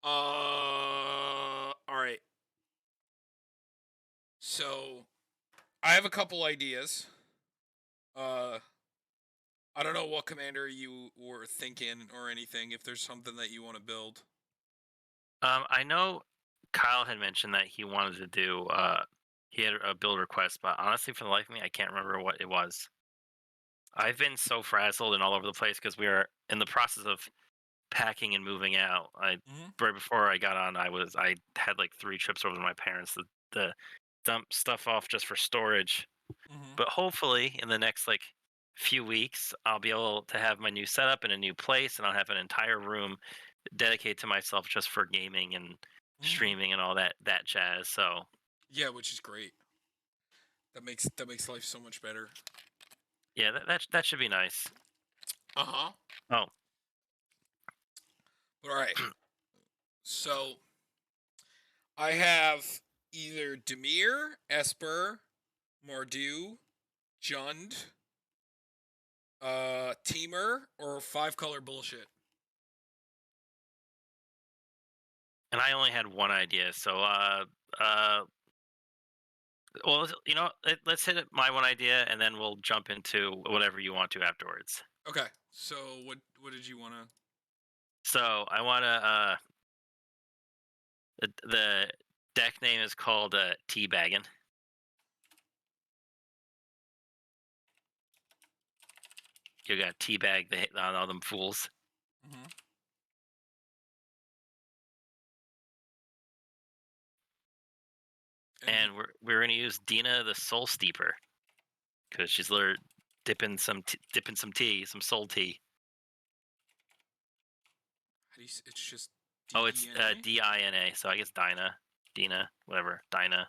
All right. So I have a couple ideas. Uh, I don't know what commander you were thinking or anything. If there's something that you want to build. I know Kyle had mentioned that he wanted to do. He had a build request, but honestly, for the life of me, I can't remember what it was. I've been so frazzled and all over the place because we are in the process of packing and moving out. I Hmm. Right before I got on, I had like 3 trips over to my parents to dump stuff off just for storage. Hmm. But hopefully, in the next like few weeks, I'll be able to have my new setup in a new place, and I'll have an entire room dedicated to myself just for gaming and Hmm. streaming and all that jazz. So Yeah, which is great. That makes life so much better. yeah, that should be nice. Uh huh. Oh, All right. So I have either Demir, Esper, Mardu, Jund, Teamer, or five color bullshit. and I only had one idea. So uh, well, let's hit my one idea, and then we'll jump into whatever you want to afterwards. Okay. So what did you wanna? So I want to. The deck name is called Teabaggin. You got teabag on all them fools. Hmm. And And we're gonna use Dina the Soul Steeper because she's literally dipping some tea, some soul tea. how do you? It's just Oh, it's Dina. Dina. So I guess Dina, whatever, Dinah.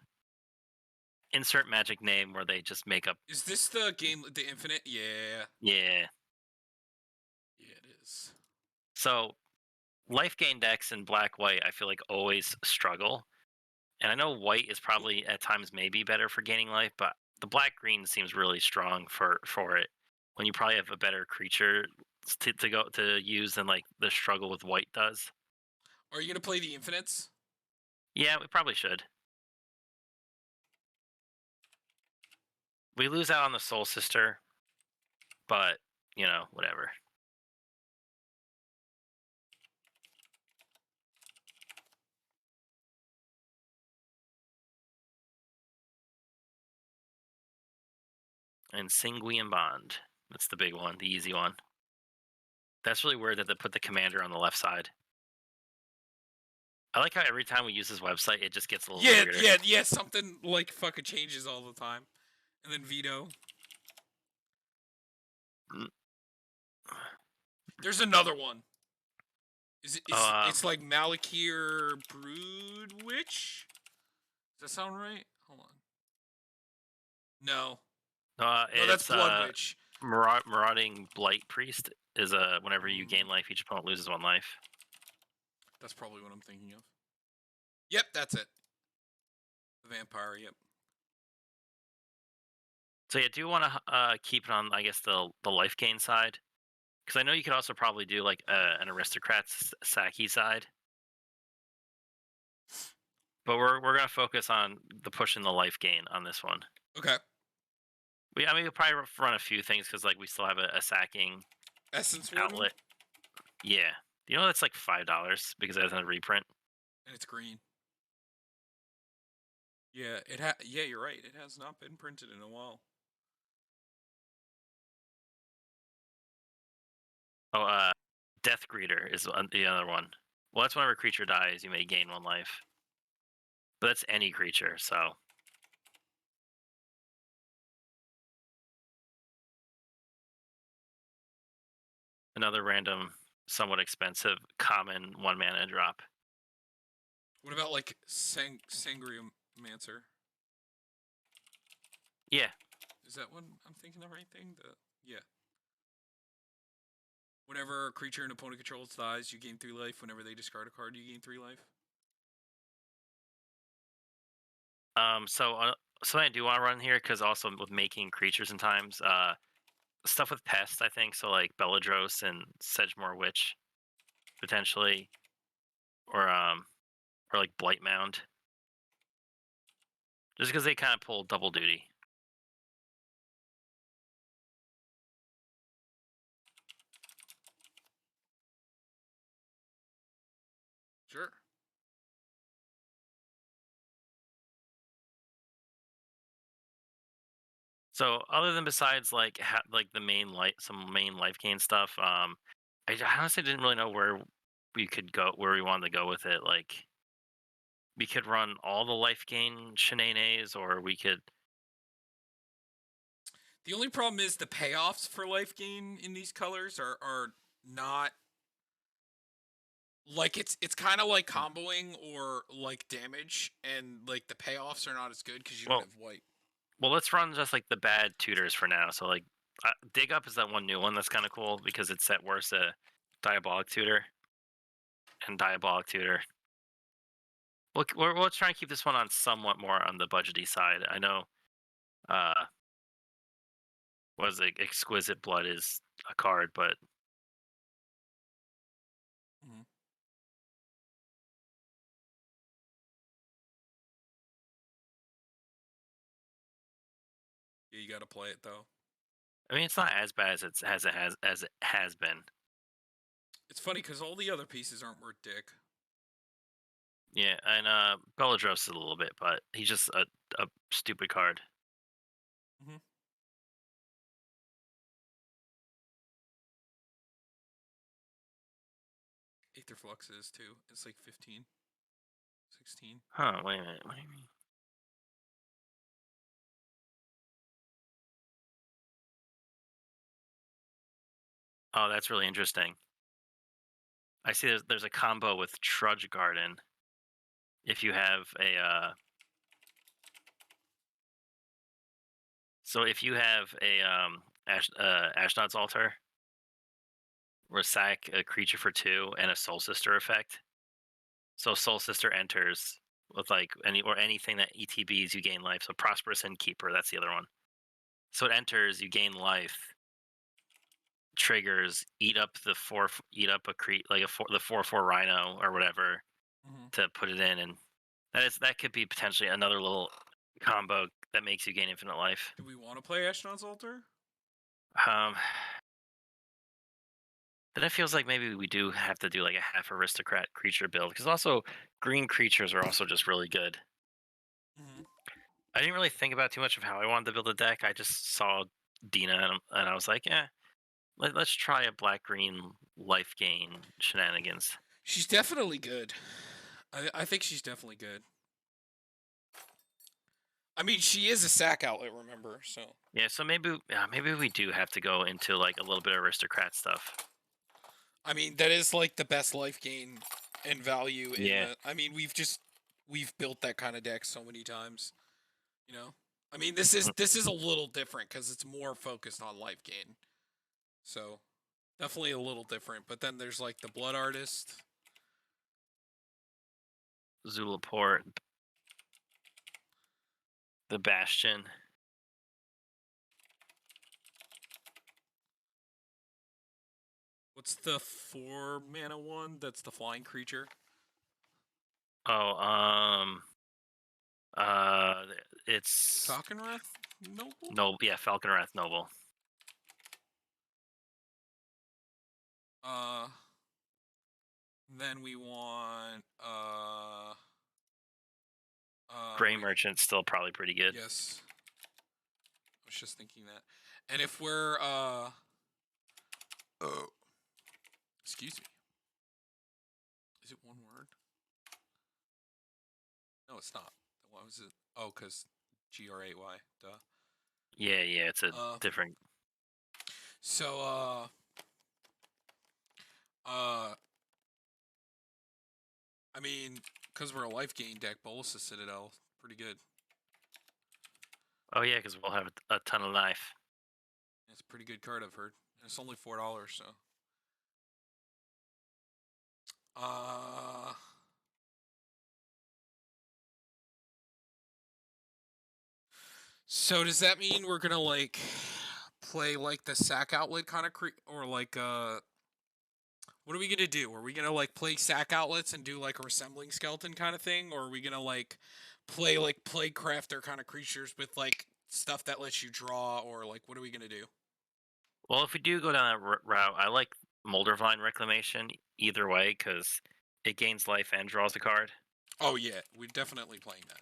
Insert magic name where they just make up. Is this the game, the Infinite? Yeah. Yeah. Yeah, it is. So life gain decks in black white, I feel like always struggle. And I know white is probably at times maybe better for gaining life, but the black green seems really strong for it. When you probably have a better creature to go to use than like the struggle with white does. Are you gonna play the Infinites? Yeah, we probably should. We lose out on the Soul Sister, but whatever. And Sanguine Bond. That's the big one, the easy one. That's really weird that they put the commander on the left side. I like how every time we use this website, it just gets a little bit Yeah, weirder. yeah, yeah. Something like fucking changes all the time. And then Veto. Mm. There's another one. Is it? Oh, It's like Malakir Brood Witch. Does that sound right? Hold on. No, no, that's it's Blood Witch. Marauding Blight Priest is whenever you gain Mm, life, each opponent loses 1 life. that's probably what I'm thinking of. Yep, that's it. The vampire. Yep. So yeah, do you want to keep it on, I guess, the life gain side? Because I know you could also probably do like an aristocrat's Saki side, but we're gonna focus on the pushing the life gain on this one. Okay. I mean, we'll probably run a few things because like we still have a sacking Essence Warden, outlet. Yeah, that's like $5 because it has a reprint. and it's green. Yeah, Yeah, you're right. It has not been printed in a while. Oh, Death Greeter is the other one. Well, that's whenever a creature dies, you may gain 1 life. But that's any creature, so another random, somewhat expensive, common 1 mana drop. What about like Sangriamancer? Yeah. Is that what I'm thinking the right thing? The Yeah. Whenever a creature an opponent controls dies, you gain 3 life. Whenever they discard a card, you gain 3 life. Something I do want to run here because also with making creatures and times, stuff with pests, I think. So like Belladros and Sedgemoor Witch potentially, or like Blight Mound, just because they kind of pull double duty. Sure. So other than besides like like the some main life gain stuff, I honestly didn't really know where we could go, where we wanted to go with it. Like we could run all the life gain shenanigans, or we could. The only problem is the payoffs for life gain in these colors are not like it's kind of like comboing or like damage, and like the payoffs are not as good because you don't Well, have white. let's run just like the bad tutors for now. So like, dig up is that one new one that's kind of cool because it's set worse diabolic tutor and diabolic tutor. We'll try and keep this one on somewhat more on the budgety side. I know, uh, was it exquisite blood is a card, but Mhm. Yeah, you got to play it though. I mean it's not as bad as it has been. It's funny because all the other pieces aren't worth dick. Yeah, and Bellatrix is a little bit, but he's just a stupid card. Hmm. Aether Flux is too. It's like 15, 16. Huh? Wait a minute. What do you mean? Oh, that's really interesting. I see there's a combo with Trudge Garden. If you have a so if you have a Ashnod's Altar, where sack a creature for 2 and a Soul Sister effect. So Soul Sister enters with like anything that ETBs, you gain life. So Prosperous Innkeeper, that's the other one. So it enters, you gain life. Triggers, eat up a like the 4/4 Rhino or whatever Hmm. to put it in, and that could be potentially another little combo that makes you gain infinite life. Do we want to play Ashnod's Altar? Um, then it feels like maybe we do have to do like a half aristocrat creature build because also green creatures are also just really good. Hmm. I didn't really think about too much of how I wanted to build a deck. I just saw Dina and I was like, yeah, let's try a black green life gain shenanigans. She's definitely good. I think she's definitely good. I mean, she is a sack outlet, remember? So Yeah, so maybe we do have to go into like a little bit of aristocrat stuff. I mean, that is like the best life gain and value in Yeah. the. I mean, we've built that kind of deck so many times. You know, I mean, this is a little different because it's more focused on life gain. So definitely a little different. But then there's like the Blood Artist. Zulaport, the Bastion. What's the 4 mana one? That's the flying creature. Oh, uh, it's Falconwrath Noble. Noble. Yeah, Falconwrath Noble. Uh, then we want Gray wait, Merchant's still probably pretty good. yes. I was just thinking that. And if we're oh, excuse me. Is it one word? No, it's not. What was it? Oh, cuz GRAY. Duh. Yeah, it's a Uh different. so uh I mean, cuz we're a life gain deck, Bolus Citadel, pretty good. Oh yeah, because we'll have a ton of life. It's a pretty good card, I've heard. And it's only $4, so uh so does that mean we're gonna like play like the sack outlet kind of or like What are we gonna do? Are we gonna like play sack outlets and do like a resembling skeleton kind of thing, or are we gonna like play crafter kind of creatures with like stuff that lets you draw, or like what are we gonna do? Well, if we do go down that route, I like Moldervine Reclamation either way because it gains life and draws a card. Oh yeah, we're definitely playing that.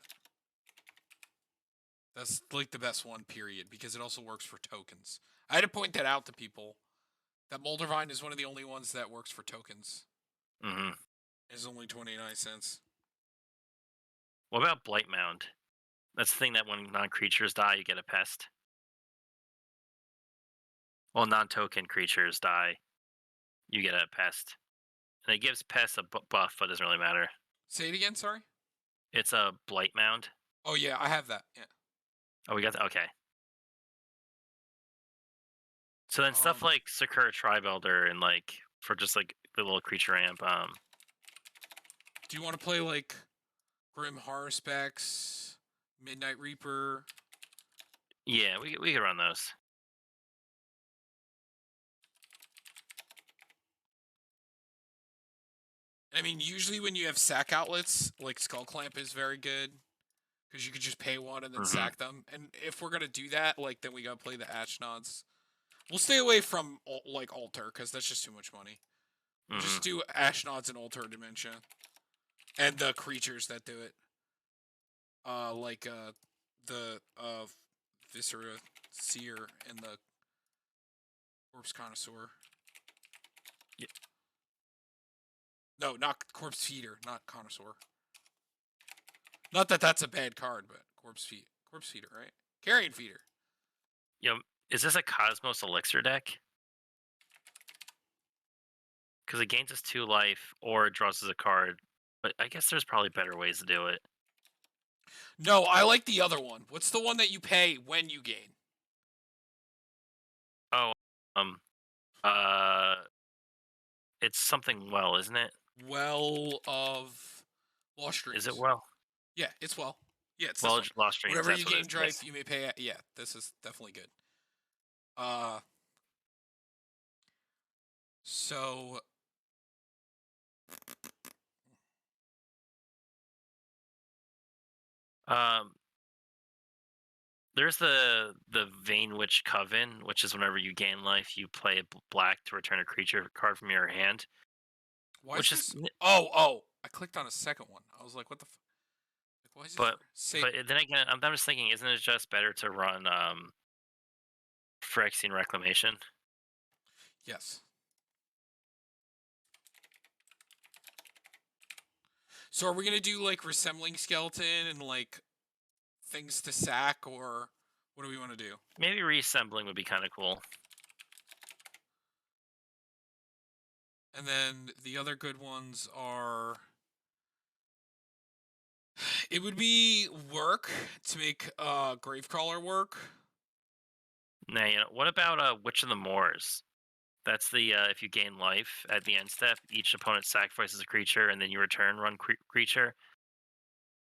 That's like the best one, period, because it also works for tokens. I had to point that out to people. That Moldervine is one of the only ones that works for tokens. Hmm. It's only 29 cents. What about Blight Mound? That's the thing that when non-creatures die, you get a pest. Well, non-token creatures die, you get a pest. And it gives pests a buff, but it doesn't really matter. Say it again, sorry? It's a Blight Mound. Oh yeah, I have that. Yeah. Oh, we got that? Okay. So then stuff Um, like Sakura Tribe Elder and like for just like the little creature amp. do you want to play like Grim Horror Specs, Midnight Reaper? Yeah, we could run those. I mean, usually when you have sack outlets, like Skull Clamp is very good because you could just pay one and then Hmm. sack them. And if we're gonna do that, like then we gotta play the Ashnods. We'll stay away from like Altar because that's just too much money. We'll Hmm. just do Ashnods and Altar Dementia, and the creatures that do it. Like the Viscera Seer and the Corpse Connoisseur. Yeah. No, not Corpse Feeder, not Connoisseur. Not that that's a bad card, but Corpse Feeder, right? Carrion Feeder. Yo, is this a Cosmos Elixir deck? Because it gains us 2 life or it draws us a card. But I guess there's probably better ways to do it. No, I like the other one. What's the one that you pay when you gain? Oh, um, uh, it's something well, isn't it? Well of Lost Is it Dreams. well? Yeah, it's well. Yeah, it's this Well, one. Lost Dreams. Whenever That's you what it gain is. drive, Yes. you may pay. Yeah, this is definitely good. Uh, so Um, there's the Vein Witch Coven, which is whenever you gain life, you play a black to return a creature card from your hand. why is Which is, this? Oh! I clicked on a second one. I was like, what the? Like, why is this? but Say then again, I'm just thinking, isn't it just better to run Phyrexian Reclamation? yes. So are we gonna do like resembling skeleton and like things to sack, or what do we want to do? Maybe reassembling would be kind of cool. And then the other good ones are. It would be work to make Gravecrawler work. Now, what about Witch of the Moors? That's the if you gain life at the end step, each opponent sacrifices a creature, and then you return run creature.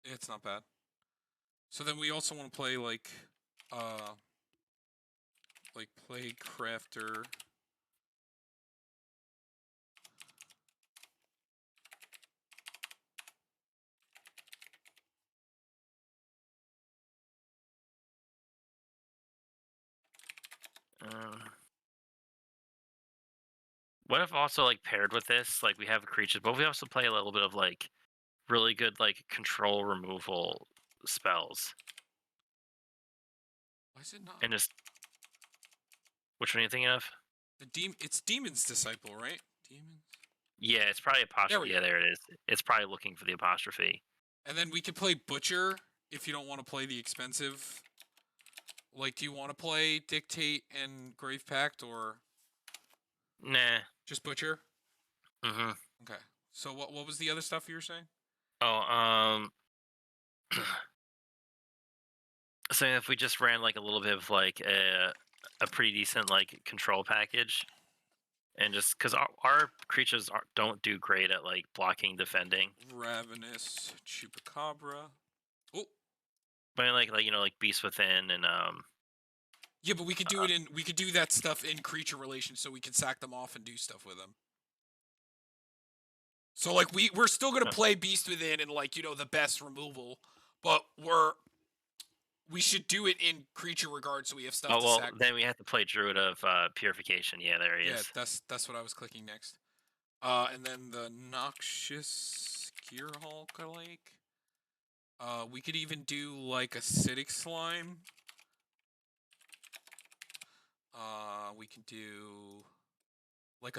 It's not bad. So then we also want to play uh, play crafter. Uh, what if also like paired with this, like we have creatures, but we also play a little bit of like really good like control removal spells, Why is it not and just which one are you thinking of? It's Demon's Disciple, right? Demons. Yeah, it's probably There we apostrophe. go. Yeah, there it is. It's probably looking for the apostrophe. And then we could play Butcher if you don't want to play the expensive. Like, do you want to play Dictate and Grave Pact or Nah. just Butcher? Mm-hmm. Okay. So what was the other stuff you were saying? Oh, so if we just ran like a little bit of like a pretty decent like control package, and just because our creatures don't do great at like blocking, defending, Ravenous Chupacabra. Oh, but like like Beast Within and yeah, but we could do it in we could do that stuff in creature relations, so we can sack them off and do stuff with them. So like we're still gonna Huh. play Beast Within and like the best removal, but we should do it in creature regard so we have stuff Oh to well, sack. then we have to play Druid of Purification. Yeah, there he Yeah, is. that's what I was clicking next. And then the Noxious Gearhulk I like. We could even do like acidic slime. We can do like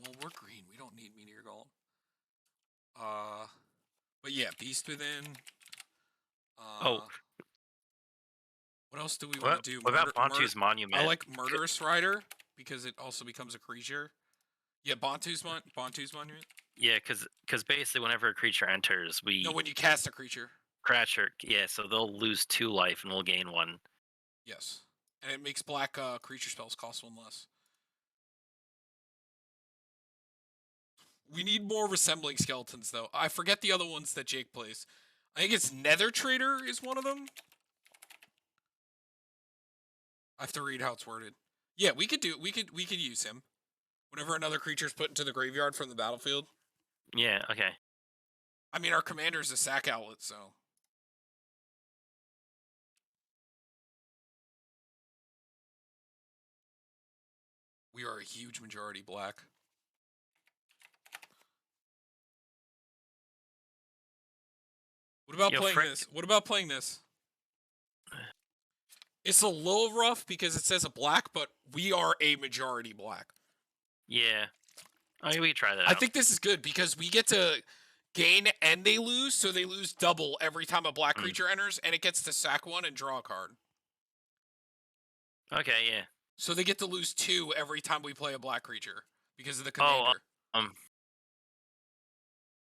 well, we're green. We don't need Meteor Golem. But yeah, Beast Within. Oh, What else do we want to what do? what about Bantu's I Monument? like Murderous Rider because it also becomes a creature. Yeah, Bantu's Monument. Yeah, because basically whenever a creature enters, No, we when you cast a creature. Crasher. Yeah, so they'll lose 2 life and we'll gain 1. Yes, and it makes black creature spells cost 1 less. We need more resembling skeletons, though. I forget the other ones that Jake plays. I think it's Nether Trader is one of them. I have to read how it's worded. Yeah, we could use him. Whenever another creature is put into the graveyard from the battlefield. Yeah. Okay. I mean, our commander's a sack outlet, so. We are a huge majority black. What about playing this? What about playing this? It's a little rough because it says a black, but we are a majority black. Yeah. Okay, we can try that I out. think this is good because we get to gain and they lose, so they lose double every time a black creature enters, and it gets to sack 1 and draw a card. Okay, yeah. So they get to lose 2 every time we play a black creature because of the commander.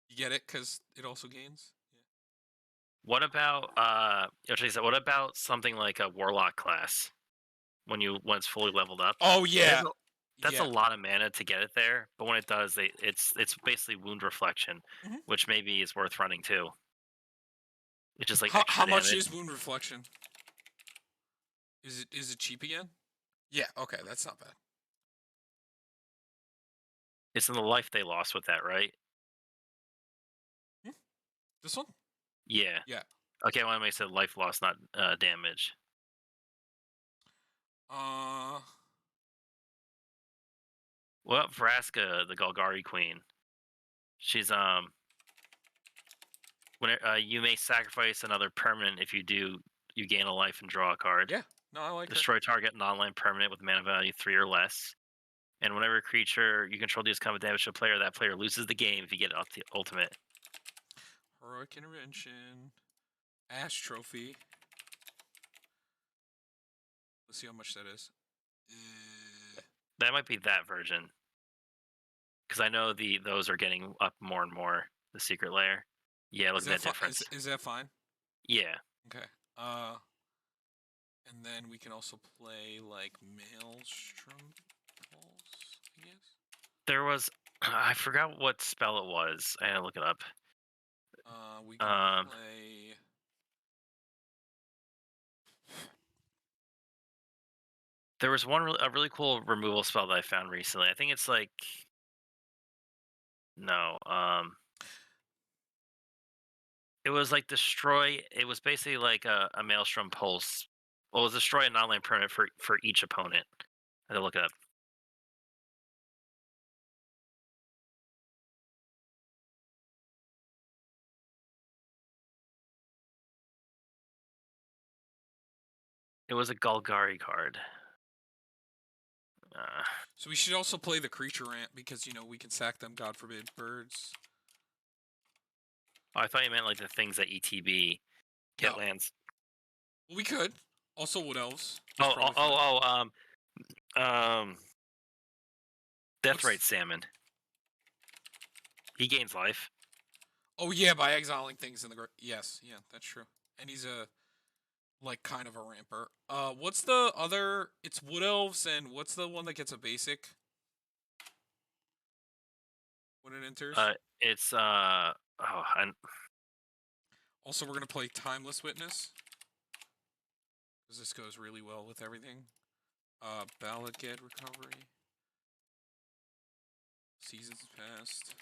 You get it? Because it also gains? Yeah. What about what about something like a Warlock class when it's fully leveled up? Oh yeah. That's a lot of mana to get it there, but when it does, it's basically wound reflection, which maybe is worth running too. It's just like extra how much damage. is wound reflection? Is it cheap again? Yeah, okay, that's not bad. It's in the life they lost with that, right? This one? Yeah. Yeah. Okay, well, I might say life loss, not damage. What about Vraska, the Golgari Queen? She's when you may sacrifice another permanent. If you do, you gain a life and draw a card. Yeah, no, I like Destroy target non-land permanent with mana value 3 or less. And whenever a creature you control deals combat damage to a player, that player loses the game if you get the ultimate. Heroic Intervention. Ash Trophy. Let's see how much that is. That might be that version. Because I know those are getting up more and more, the secret layer. Yeah, look at that difference. Is that fine? Yeah. Okay. And then we can also play like Maelstrom Pulse, I guess. There was I forgot what spell it was. I had to look it up. We can play. There was a really cool removal spell that I found recently. I think it's like no, it was like destroy. It was basically like a Maelstrom Pulse. Well, it was destroy a non-land permanent for each opponent. I had to look it up. It was a Golgari card. So we should also play the creature rant because we can sack them. God forbid, birds. Oh, I thought you meant like the things that ETB get lands. Well, we could also Wood Elves. Deathrite Salmon. He gains life. Oh yeah, by exiling things in the yes, yeah, that's true. And he's a like kind of a ramper. What's the other? It's Wood Elves, and what's the one that gets a basic when it enters? It's Also, we're gonna play Timeless Witness because this goes really well with everything. Ballad Get Recovery. Seasons Past.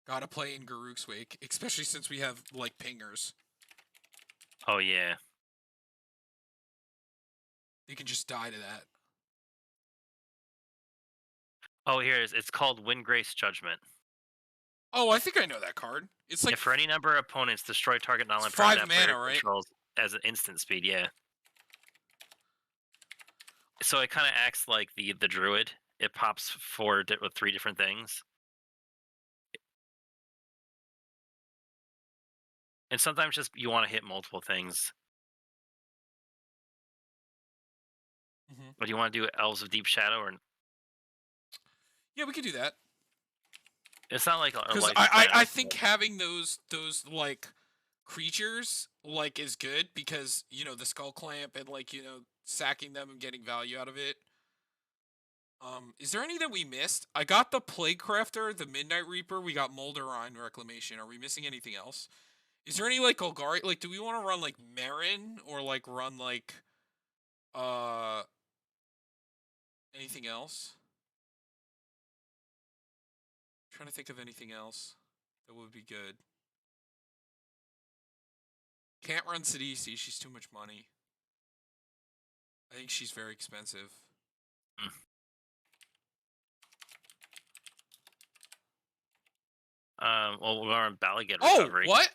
Gotta play in Garuk's Wake, especially since we have like pingers. Oh yeah. They can just die to that. Oh, here it is. It's called Windgrace Judgment. Oh, I think I know that card. It's like If for any number of opponents, destroy target it's non-land permanent 5 that player mana, right? controls as an instant speed. Yeah. So it kind of acts like the druid. It pops with 3 different things, and sometimes just you want to hit multiple things. Mm-hmm. But do you want to do Elves of Deep Shadow, or Yeah, we could do that. it's not like a Because life I plan. think having those like creatures like is good because the skull clamp and like sacking them and getting value out of it. Is there any that we missed? I got the Plague Crafter, the Midnight Reaper. We got Molderine Reclamation. Are we missing anything else? Is there any like Golgari? Like, do we want to run like Marin or like run like uh anything else? I'm trying to think of anything else that would be good. Can't run Sidisi. She's too much money. I think she's very expensive. Well, we're on Balaget Oh, Recovery. what?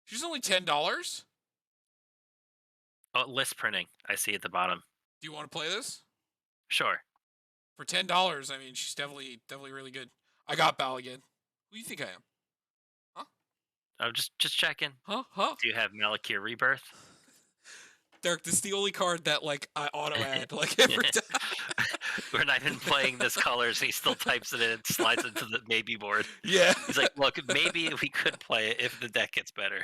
She's only $10. Oh, list printing. I see at the bottom. Do you want to play this? Sure. For $10, I mean, she's definitely really good. I got Balagan. Who do you think I am? Huh? I'm just checking. Huh? Do you have Malakir Rebirth? Derek, this is the only card that like I auto add like every time. We're not even playing this colors. He still types it in and slides into the maybe board. Yeah. He's like, look, maybe we could play it if the deck gets better.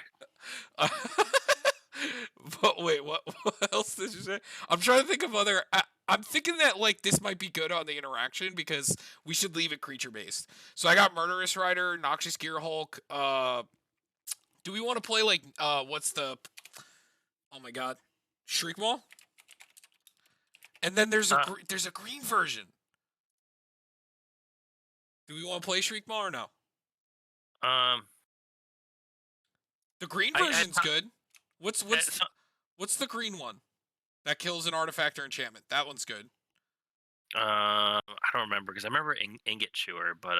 But wait, what else did you say? I'm trying to think of other. I'm thinking that like this might be good on the interaction because we should leave it creature based. So I got Murderous Rider, Noxious Gear Hulk. Do we want to play like what's the? Oh my God, Shriekmaw. And then there's a green version. Do we want to play Shriekmaw or no? The green version's good. What's the green one that kills an artifact or enchantment? That one's good. I don't remember because I remember Ingot Chewer, but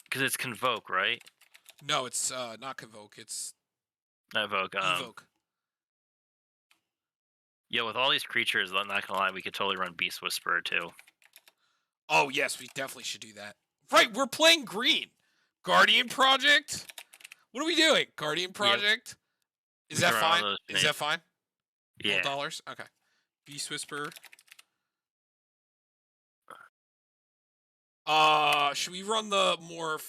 because it's Convoke, right? No, it's not Convoke. It's Not Evoke. Evoke. Yeah, with all these creatures, I'm not gonna lie, we could totally run Beast Whisperer too. Oh yes, we definitely should do that. Right, we're playing green. Guardian Project. What are we doing? Guardian Project. Yep. Is that fine? Is that fine? Yeah. $12. Okay. Beast Whisperer. Should we run the more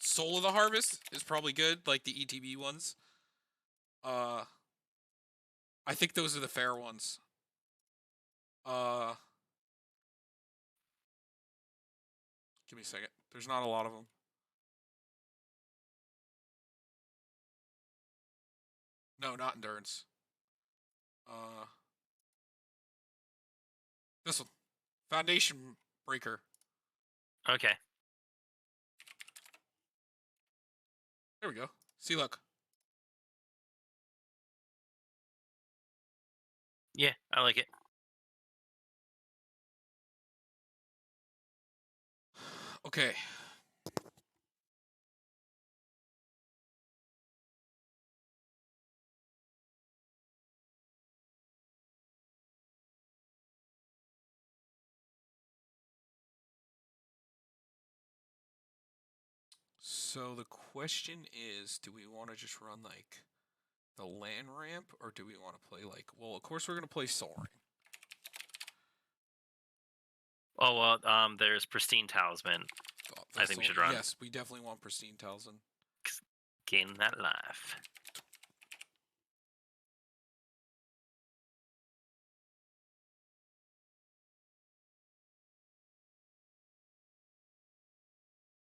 Soul of the Harvest? Is probably good, like the ETB ones. I think those are the fair ones. Give me a second. There's not a lot of them. No, not Endurance. This one. Foundation Breaker. Okay. There we go. See, look. Yeah, I like it. Okay. So the question is, do we want to just run like the land ramp or do we want to play like, well, of course we're going to play Soaring. Oh, well, there's Pristine Talisman. Oh, I think we should run. Yes, we definitely want Pristine Talisman. Gain that life.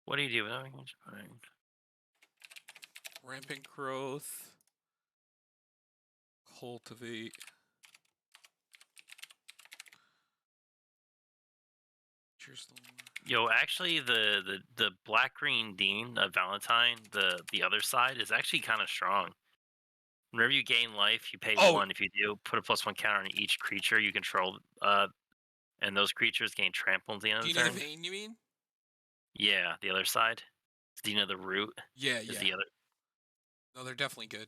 What do you do? Rampant Growth. Cultivate. Nature's Lore. Yo, actually, the black green Dean of Valentine, the other side is actually kind of strong. Whenever you gain life, you pay Oh, 1. If you do, put a +1 counter on each creature you control, and those creatures gain trample at the end of the Dina the turn. Vein, you mean? Yeah, the other side. Dina the Root Yeah, is yeah. the other. No, they're definitely good.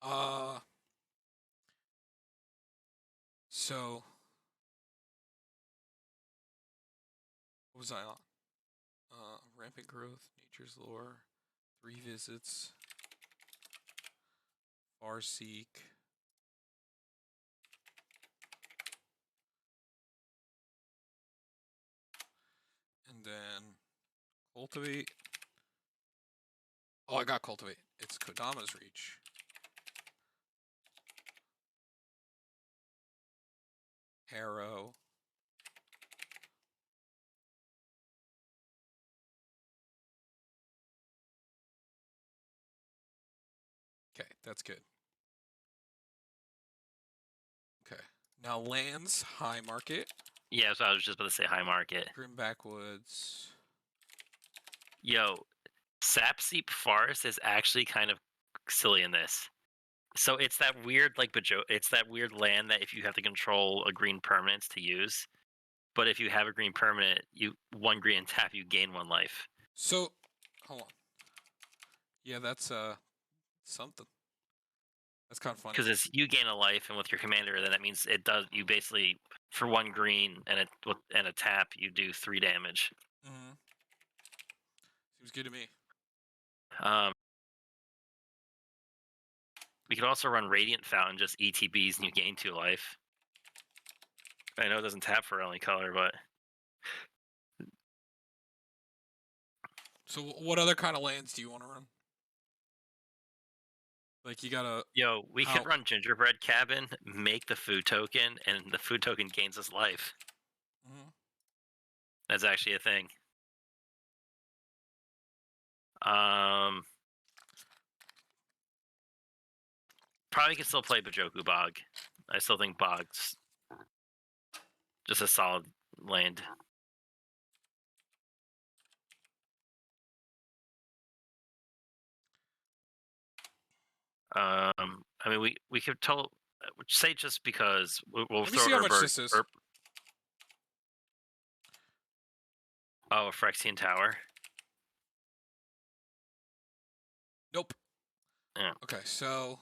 Uh, so what was I on? Rampant Growth, Nature's Lore, 3 Visits, Farseek. And then Cultivate. Oh, I got Cultivate. It's Kodama's Reach. Harrow. Okay, that's good. Okay. Now lands, High Market, Yeah, so I was just about to say high market. Grim Backwoods. Yo, Sapseep Forest is actually kind of silly in this. So it's that weird it's that weird land that if you have to control a green permanence to use, but if you have a green permanent, you 1 green and tap, you gain 1 life. So, hold on. Yeah, that's something. That's kind of funny. Because it's you gain a life, and with your commander, then that means it does. You basically for 1 green and a tap, you do 3 damage. Mm-hmm. Seems good to me. Um, we could also run Radiant Fountain, just ETBs, and you gain 2 life. I know it doesn't tap for only color, but So, what other kind of lands do you want to run? Like, you gotta. yo, we could run Gingerbread Cabin, make the food token, and the food token gains us life. Mm-hmm. That's actually a thing. Probably could still play Bajoku Bog. I still think Bog's just a solid land. I mean, we could say just because we'll Let me throw see how much this is. Oh, a Phyrexian Tower. Nope. Yeah. Okay, so.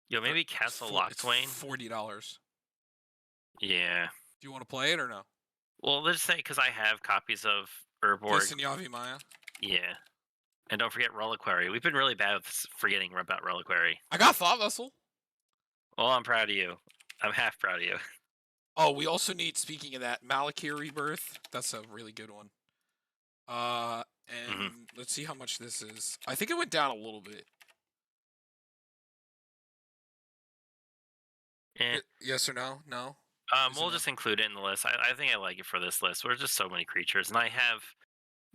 Yo, maybe Castle Lochthwain. It's $40. Yeah. Do you want to play it or no? Well, let's say because I have copies of Urborg. Jason Yavi Maya. Yeah. And don't forget Reliquary. We've been really bad with forgetting about Reliquary. I got Thought Vessel. Well, I'm proud of you. I'm half proud of you. Oh, we also need, speaking of that, Malakir Rebirth. That's a really good one. And let's see how much this is. I think it went down a little bit. Yeah. Yes or no? No? We'll just include it in the list. I think I like it for this list. We're just so many creatures, and I have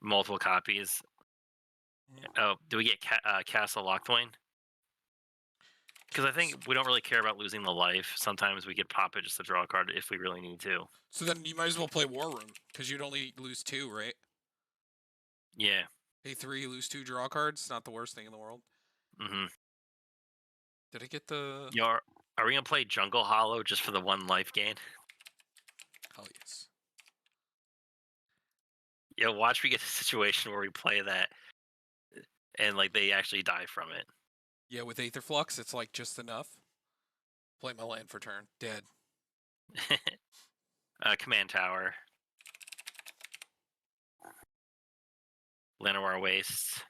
multiple copies. Oh, do we get Castle Lochthwain? Because I think we don't really care about losing the life. Sometimes we could pop it just to draw a card if we really need to. So then you might as well play War Room, because you'd only lose 2, right? Yeah. Pay 3, lose 2, draw cards. Not the worst thing in the world. Mm-hmm. Did I get the... Yo, are we going to play Jungle Hollow just for the 1 life gain? Hell yes. Yo, watch we get a situation where we play that and like they actually die from it. Yeah, with Aether Flux, it's like just enough. Play my land for turn. Dead. Command Tower. Llanowar Wastes.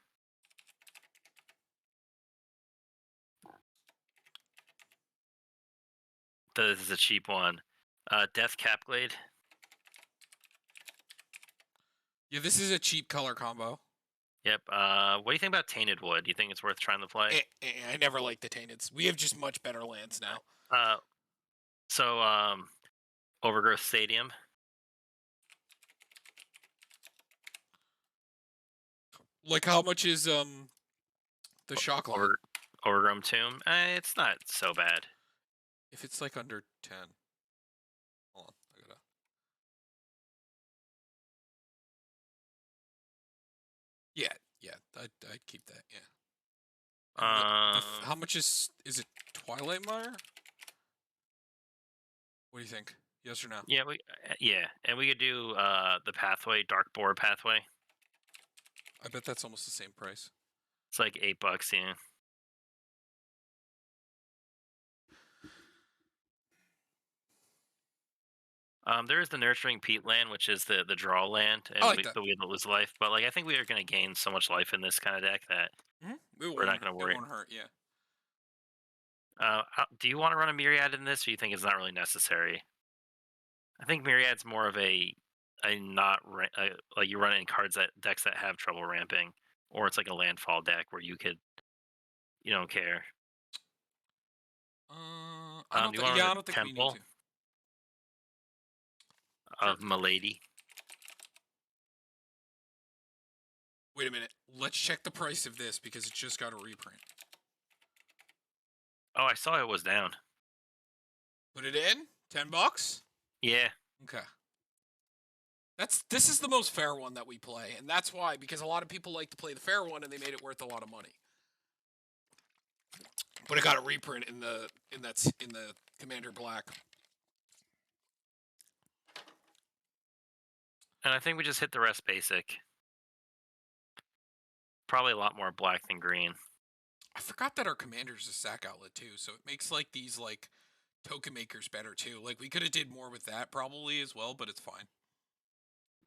This is a cheap one. Death Capglade. Yeah, this is a cheap color combo. Yep. What do you think about Tainted Wood? Do you think it's worth trying to play? I never liked the Tainteds. We have just much better lands now. Overgrowth Stadium. Like, how much is The shock line. Over Overgrown Tomb. It's not so bad. If it's like under 10. Hold on. I gotta. Yeah, yeah. I'd keep that. Yeah. And how much is it? Twilight Mire? What do you think? Yes or no? Yeah, and we could do the pathway, Dark Boar pathway. I bet that's almost the same price. It's like $8. Yeah. There is the Nurturing Peatland, which is the draw land, I and like that. we have to lose life. But like, I think we are going to gain so much life in this kind of deck that we're not going to It worry. won't hurt. Yeah. Do you want to run a Myriad in this, or you think it's not really necessary? I think Myriad's more of a not like you run it in decks that have trouble ramping, or it's like a landfall deck where you don't care. I don't Do you think. want to Yeah, run I the don't think we need Temple to. Sure. of Milady? Wait a minute. Let's check the price of this because it just got a reprint. Oh, I saw it was down. Put it in. $10. Yeah. Okay. This is the most fair one that we play, and that's why, because a lot of people like to play the fair one and they made it worth a lot of money. But it got a reprint in the Commander Black. And I think we just hit the rest basic. Probably a lot more black than green. I forgot that our commander's a sack outlet too, so it makes like these like token makers better too. Like we could have did more with that probably as well, but it's fine.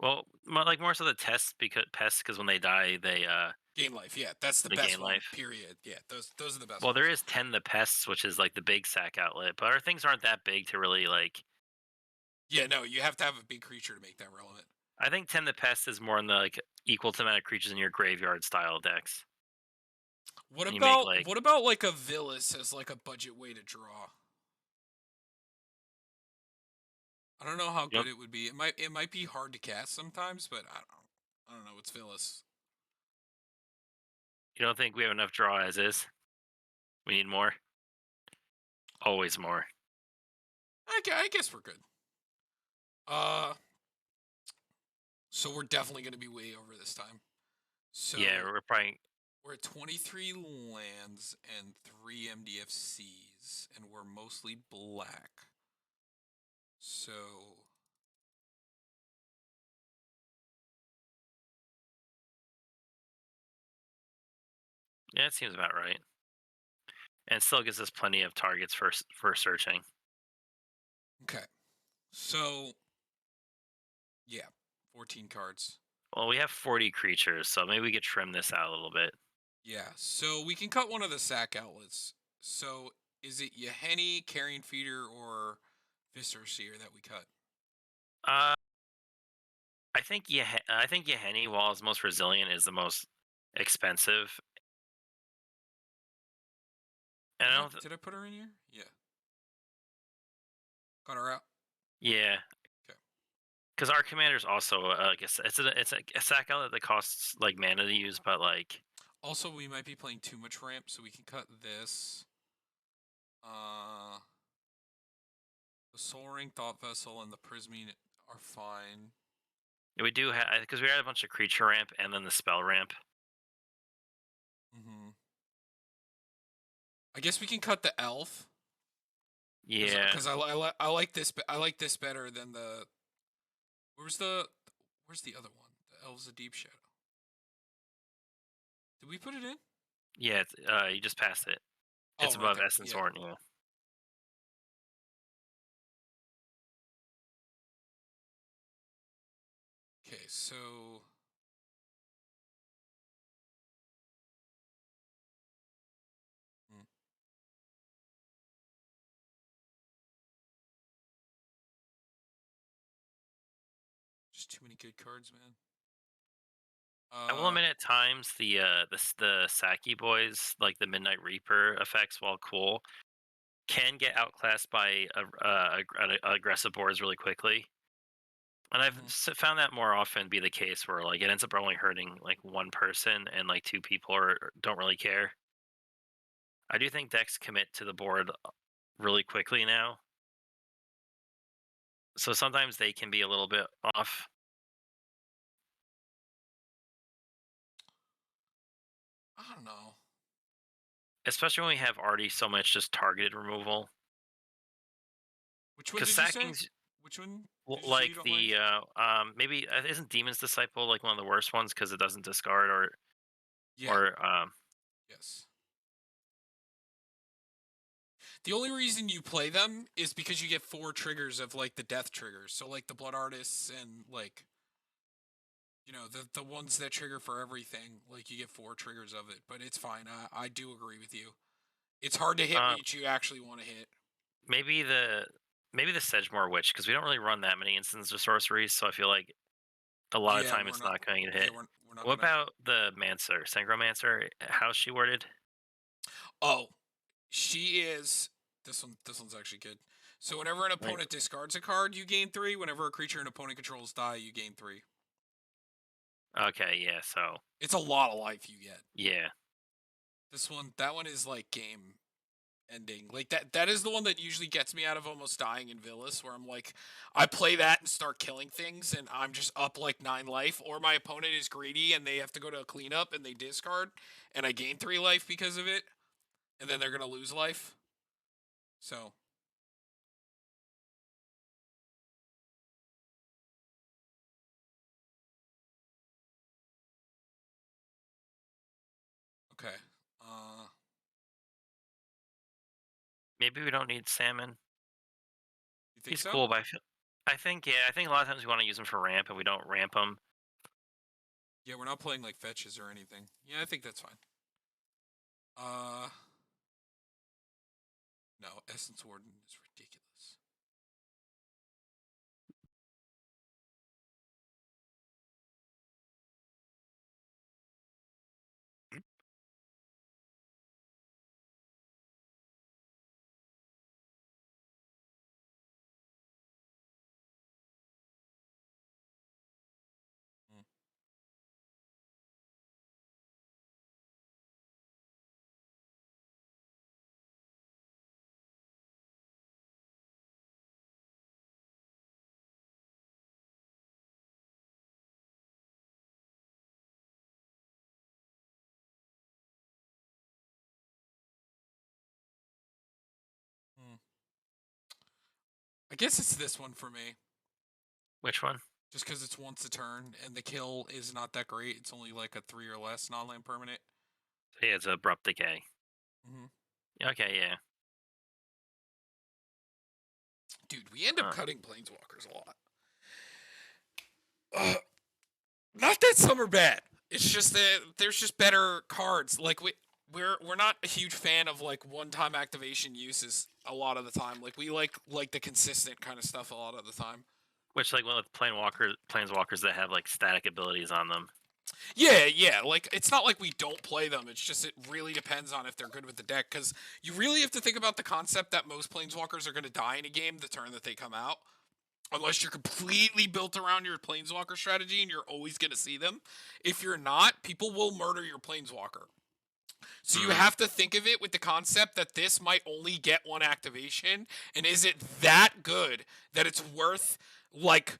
Well, like more so the pests because when they die they Game life, yeah, that's the they best gain one. life. Period. Yeah, those are the best. Well, ones. there is 10 the pests, which is like the big sack outlet, but our things aren't that big to really like. Yeah, no, you have to have a big creature to make that relevant. I think 10 the pests is more in the like equal to amount of creatures in your graveyard style decks. What And you make about like a Villas as like a budget way to draw? I don't know how you good don't it would be. It might be hard to cast sometimes, but I don't know. It's Villas. you don't think we have enough draw as is? We need more. Always more. I guess we're good. Uh, so we're definitely going to be way over this time. So Yeah, we're at 23 lands and 3 MDFCs, and we're mostly black. So yeah, it seems about right. And it still gives us plenty of targets for searching. okay. So yeah, 14 cards. Well, we have 40 creatures, so maybe we could trim this out a little bit. Yeah, so we can cut one of the sack outlets. So is it Yaheni, Carrion Feeder, or Viscer Seer that we cut? Uh, I think Yaheni, while it's most resilient, is the most expensive. And Did I put her in here? Yeah. Got her out. yeah, Okay. because our commander's also like it's a sack outlet that costs like mana to use, but like Also, we might be playing too much ramp, so we can cut this. The Soul Ring, Thought Vessel, and the Prismine are fine. we do have because we had a bunch of creature ramp and then the spell ramp. Mm-hmm. I guess we can cut the Elf. Yeah, Because I like this. I like this better than the. Where's the other one? The Elves of Deep Shadow. Did we put it in? yeah. You just passed it. It's Oh, right above there. Essence Yeah. Horn. Yeah. Okay, so hmm. Just too many good cards, man. I will admit at times the Saki boys, like the Midnight Reaper effects, while cool, can get outclassed by aggressive boards really quickly. And I've found that more often be the case where like it ends up only hurting like one person and like two people don't really care. I do think decks commit to the board really quickly now, so sometimes they can be a little bit off, I don't know. especially when we have already so much just targeted removal. Which one Because did you say? sacking's Which one well, did you say you like don't like? the maybe isn't Demon's Disciple like one of the worst ones because it doesn't discard Yeah. or Yes. The only reason you play them is because you get 4 triggers of like the death triggers. So like the blood artists and like the ones that trigger for everything. Like you get 4 triggers of it, but it's fine. I do agree with you. It's hard to hit uh what you actually want to hit. maybe the Sedgemoor Witch because we don't really run that many instances of sorceries, so I feel like a lot of Yeah, time we're it's not. not going to Yeah, hit. we're not What gonna. about the Mancer, Synchromancer? How's she worded? Oh, she is. This one's actually good. So whenever an Like, opponent discards a card, you gain 3. Whenever a creature an opponent controls die, you gain 3. okay, yeah, so It's a lot of life you get. yeah. That one is like game ending. Like that is the one that usually gets me out of almost dying in Villas, where I'm like, I play that and start killing things, and I'm just up like 9 life, or my opponent is greedy and they have to go to a cleanup and they discard, and I gain 3 life because of it, and then they're gonna lose life. So okay, Maybe we don't need Salmon. you think He's so? cool, but I think a lot of times we want to use him for ramp and we don't ramp him. Yeah, we're not playing like fetches or anything. Yeah, I think that's fine. Uh, no, Essence Warden is ridiculous. Hmm. Hmm. I guess it's this one for me. Which one? Just because it's once a turn and the kill is not that great. It's only like a 3 or less non-land permanent. Yeah, it's Abrupt Decay. Hmm. Okay, yeah. Dude, we end up Uh, cutting planeswalkers a lot. Not that some are bad. It's just that there's just better cards. Like we're not a huge fan of like one-time activation uses a lot of the time. Like we like the consistent kind of stuff a lot of the time. which like one with planeswalkers that have like static abilities on them. Yeah, yeah. Like it's not like we don't play them. It's just it really depends on if they're good with the deck because you really have to think about the concept that most planeswalkers are going to die in a game the turn that they come out. Unless you're completely built around your planeswalker strategy and you're always going to see them. If you're not, people will murder your planeswalker. So you Hmm. have to think of it with the concept that this might only get one activation, and is it that good that it's worth like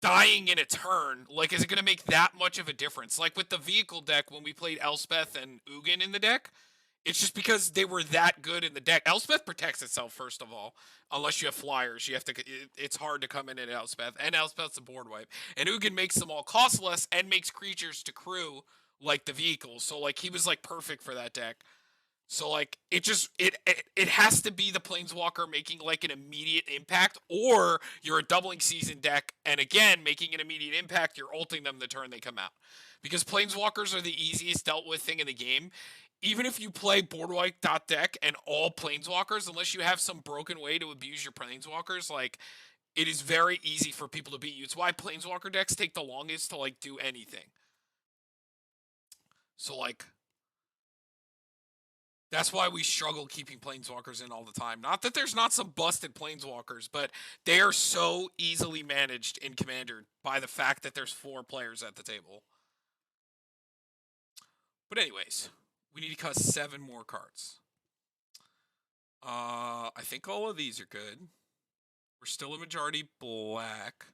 dying in a turn? Like, is it going to make that much of a difference? Like with the vehicle deck when we played Elspeth and Ugin in the deck, it's just because they were that good in the deck. Elspeth protects itself first of all, unless you have flyers. You have to. It's hard to come in at Elspeth, and Elspeth's a board wipe. And Ugin makes them all cost less and makes creatures to crew like the vehicles. So like he was like perfect for that deck. So like it has to be the planeswalker making like an immediate impact, or you're a doubling season deck, and again making an immediate impact. You're ulting them the turn they come out, because planeswalkers are the easiest dealt with thing in the game. Even if you play boardwipe deck and all planeswalkers, unless you have some broken way to abuse your planeswalkers, like it is very easy for people to beat you. It's why planeswalker decks take the longest to like do anything. So like that's why we struggle keeping planeswalkers in all the time. Not that there's not some busted planeswalkers, but they are so easily managed in Commander by the fact that there's 4 players at the table. But anyways, we need to cut 7 more cards. I think all of these are good. We're still a majority black,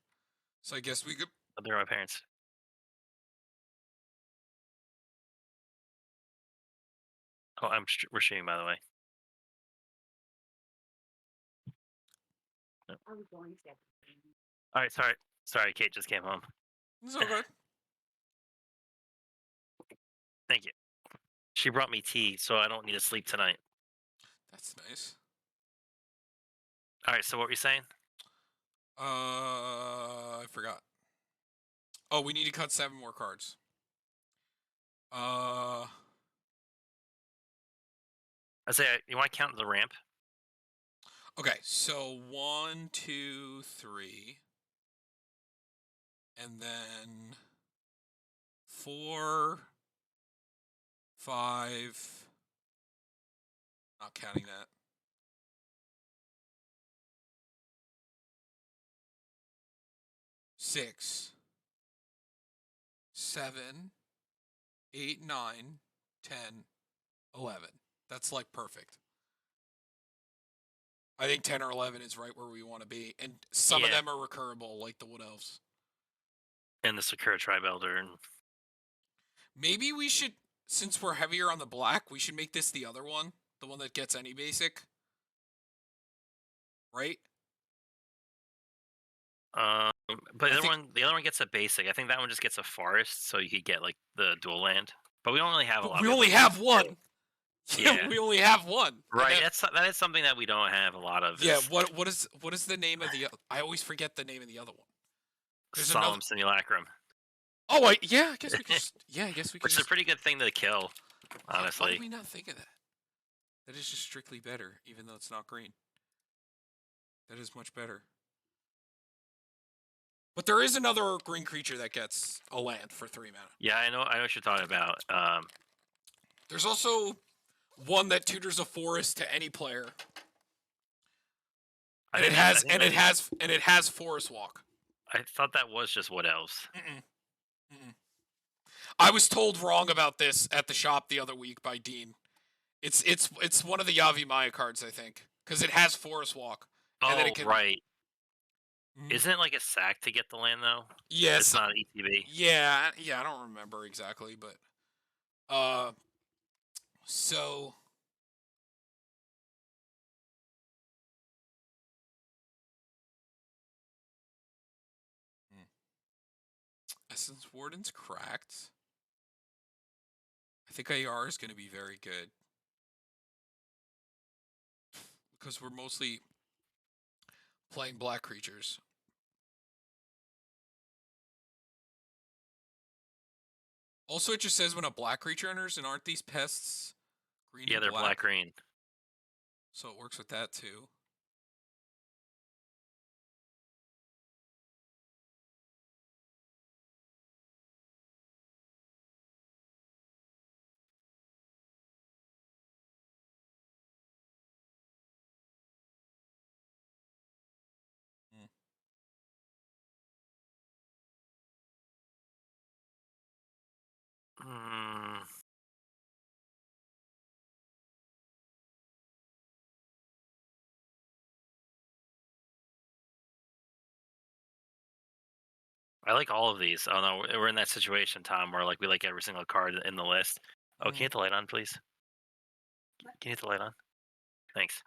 so I guess we could. Oh, they're my parents. Oh, we're streaming, by the way. Yep. All right, sorry, Kate just came home. It's all good. Thank you. She brought me tea, so I don't need to sleep tonight. That's nice. All right, so what were you saying? I forgot. Oh, we need to cut 7 more cards. I say you want to count the ramp? Okay, so 1, 2, 3, and then 4, 5. Not counting that. 6, 7, 8, 9, 10, 11. That's like perfect. I think 10 or 11 is right where we want to be, and some of Yeah. them are recurable, like the Wood Elves. And the Sakura Tribe Elder, and Maybe we should, since we're heavier on the black, we should make this the other one, the one that gets any basic, right? but I think, the other one gets a basic. I think that one just gets a forest, so you could get like the dual land. But we don't really have a but lot. we have, only like, have two. one. Yeah, Yeah. we only have one. Right. That is something that we don't have a lot of. Yeah. Is What is the name of the? I always forget the name of the other one. There's another. Solemn Simulacrum, Oh, yeah. I guess we could. Yeah, I guess we could. which is a pretty good thing to kill, Yeah, why honestly. did we not think of that? That is just strictly better, even though it's not green. That is much better. But there is another green creature that gets a land for 3 mana. Yeah, I know what you're talking about. There's also one that tutors a forest to any player, and it has forest walk. I thought that was just Wood Elves. Mm-mm. Mm-mm. I was told wrong about this at the shop the other week by Dean. It's one of the Yavi Maya cards, I think, because it has forest walk. And then Oh, it can, right. Mhm. Isn't it like a sack to get the land though? Yes, It's not an ETB. yeah. I don't remember exactly, but so hmm. Essence Warden's cracked. I think AR is going to be very good because we're mostly playing black creatures. Also, it just says when a black creature enters, and aren't these pests green Yeah, and they're black green. So it works with that too. Hmm. Mm, I like all of these. Oh no, we're in that situation, Tom, where like we like every single card in the list. Oh, can you hit the light on, please? Can you hit the light on? Thanks.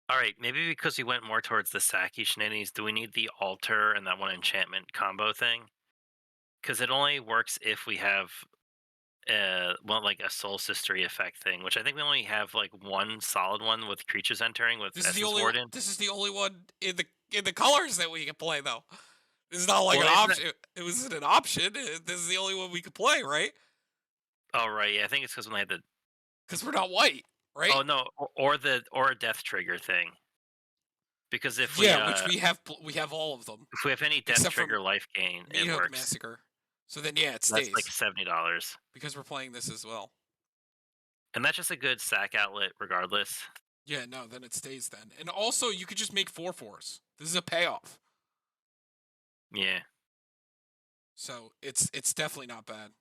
All right, maybe because we went more towards the Saki shenanigans, do we need the altar and that one enchantment combo thing? Because it only works if we have like a soul sistery effect thing, which I think we only have like one solid one with creatures entering with Essence Warden. This is the only one in the colors that we can play though. This is not like Well, an isn't option. It wasn't an option. This is the only one we could play, right? Oh right, yeah, I think it's because when they had the Because we're not white, right? oh no, or a death trigger thing. Because Yeah, which we have all of them if we have any death except for trigger life gain, it Meathook works. Massacre. So then yeah, it That's like stays $70, because we're playing this as well. and that's just a good sack outlet regardless. Yeah, no, then it stays then. And also you could just make 4/4s. This is a payoff. Yeah. So it's definitely not bad.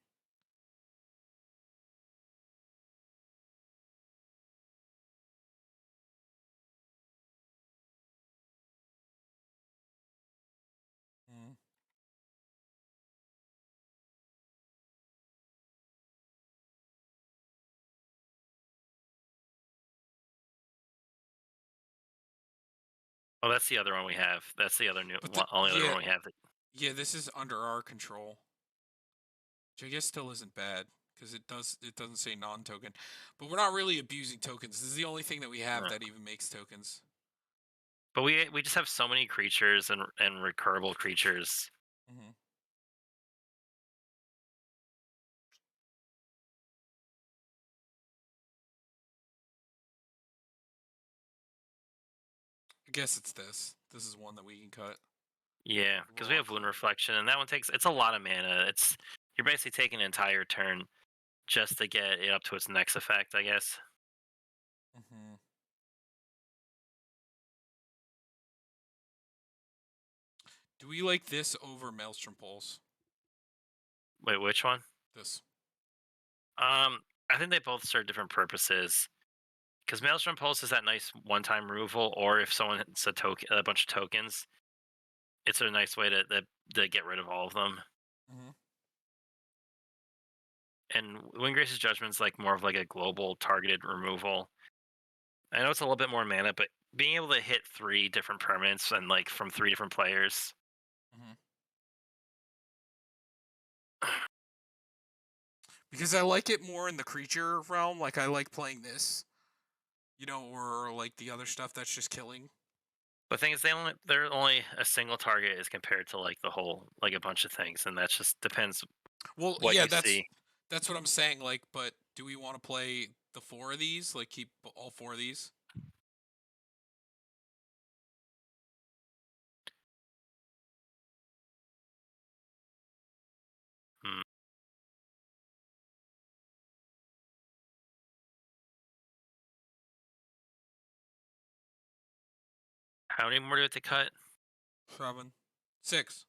Mm. Oh, that's the other one we have. That's the other But only other yeah, one we have. yeah, this is under our control, which I guess still isn't bad because it doesn't say non-token, but we're not really abusing tokens. This is the only thing that we have Yeah. that even makes tokens. But we just have so many creatures and recurable creatures. Hmm. I guess it's this. This is one that we can cut. Yeah, because we Rock. have Wound Reflection, and that one takes it's a lot of mana. It's you're basically taking an entire turn just to get it up to its next effect, I guess. Hmm. Do we like this over Maelstrom Pulse? Wait, which one? This. I think they both serve different purposes. Because Maelstrom Pulse is that nice one-time removal, or if someone hits a bunch of tokens, it's a nice way to get rid of all of them. Hmm. And Windgrace's Judgment's like more of like a global targeted removal. I know it's a little bit more mana, but being able to hit 3 different permanents and like from 3 different players. Hmm. Because I like it more in the creature realm. Like I like playing this, or like the other stuff that's just killing. The thing is, they're only a single target as compared to like the whole like a bunch of things, and that just depends Well, what yeah, you see. that's what I'm saying. Like, but do we want to play the four of these? Like, keep all four of these? Hmm. How many more do we have to cut? 7, 6.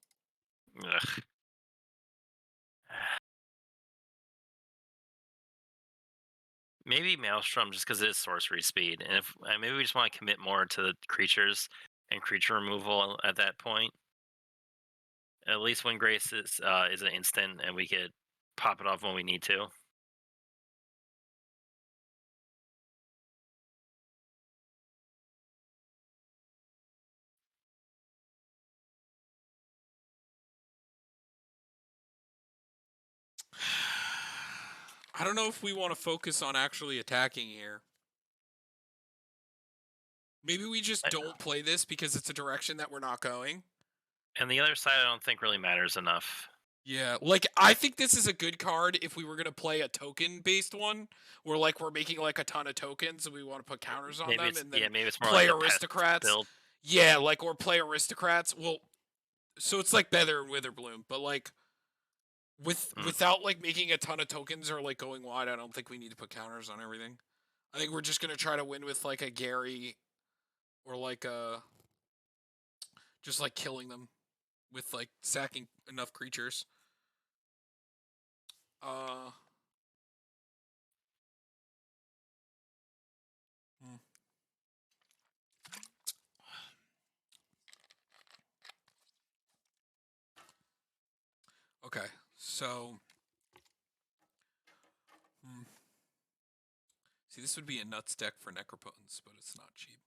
Ugh. Maybe Maelstrom just because it is sorcery speed, and if maybe we just want to commit more to the creatures and creature removal at that point. At least when Grace is an instant, and we could pop it off when we need to. I don't know if we want to focus on actually attacking here. Maybe we just don't play this because it's a direction that we're not going. And the other side, I don't think really matters enough. Yeah, like I think this is a good card if we were gonna play a token based one, where like we're making like a ton of tokens and we want to put counters on them, and then Maybe it's more like play a pest aristocrats. build. Yeah, like or play aristocrats. Well, so it's like Beather and Witherbloom, but like Mm. without like making a ton of tokens or like going wide, I don't think we need to put counters on everything. I think we're just gonna try to win with like a Gary or like a just like killing them with like sacking enough creatures. Uh, hmm. Okay, so hmm. See, this would be a nuts deck for Necropotence, but it's not cheap.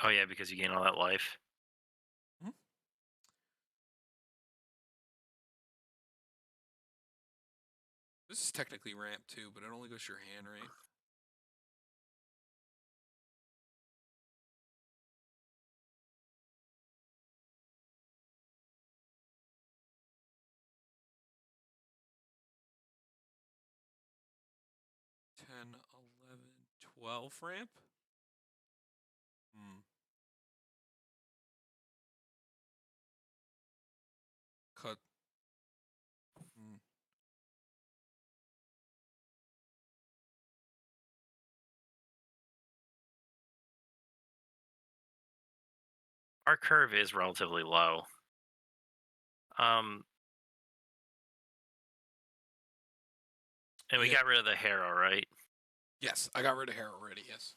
Oh yeah, because you gain all that life. Hmm? This is technically ramp too, but it only goes to your hand, right? Ten, 11, 12 ramp? Hmm. Cut. Hmm. Our curve is relatively low. Um, and we Yeah. got rid of the Harrow, right? Yes, I got rid of hair already. Yes.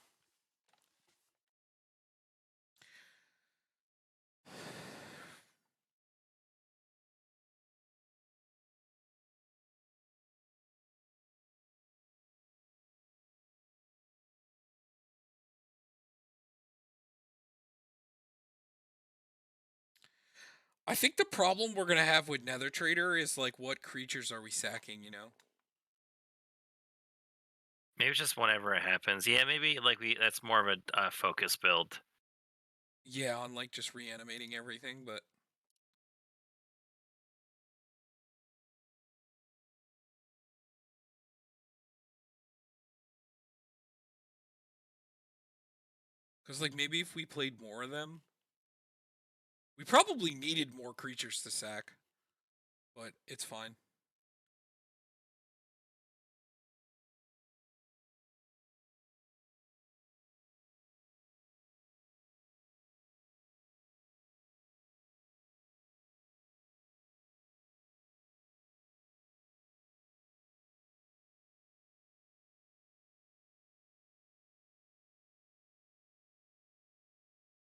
I think the problem we're gonna have with Nether Trader is like, what creatures are we sacking? You know? Maybe it's just whenever it happens. Yeah, maybe like that's more of a focus build. Yeah, on like just reanimating everything, but because like maybe if we played more of them, we probably needed more creatures to sack, but it's fine.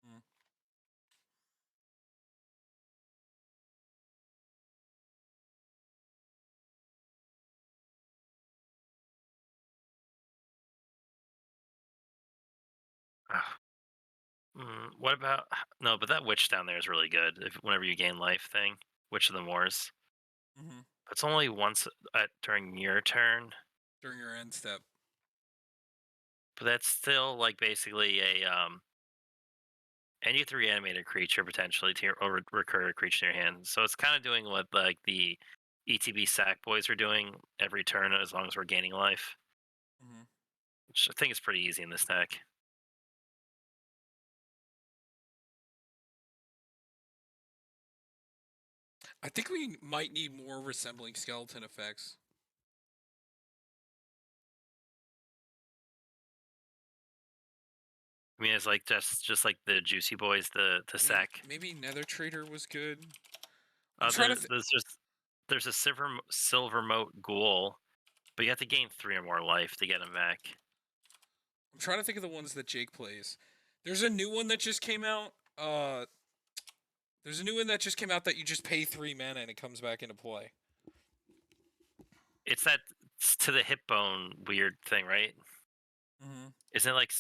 Mm. Ugh. What about no? But that witch down there is really good. If whenever you gain life thing, Witch of the Moors. Hmm. It's only once during your turn, During your end step. but that's still like basically a and you have to reanimate a creature potentially to your or recur a creature in your hand. So it's kind of doing what like the ETB sack boys are doing every turn as long as we're gaining life, Hmm. which I think is pretty easy in this deck. I think we might need more resembling skeleton effects. I mean, it's like just like the juicy boys, the I mean, sack. maybe Nether Trader was good. I'm trying There, to. there's a silver moat ghoul, but you have to gain 3 or more life to get him back. I'm trying to think of the ones that Jake plays. There's a new one that just came out. There's a new one that just came out that you just pay 3 mana and it comes back into play. It's to the hip bone weird thing, right? Mm-hmm. Isn't it like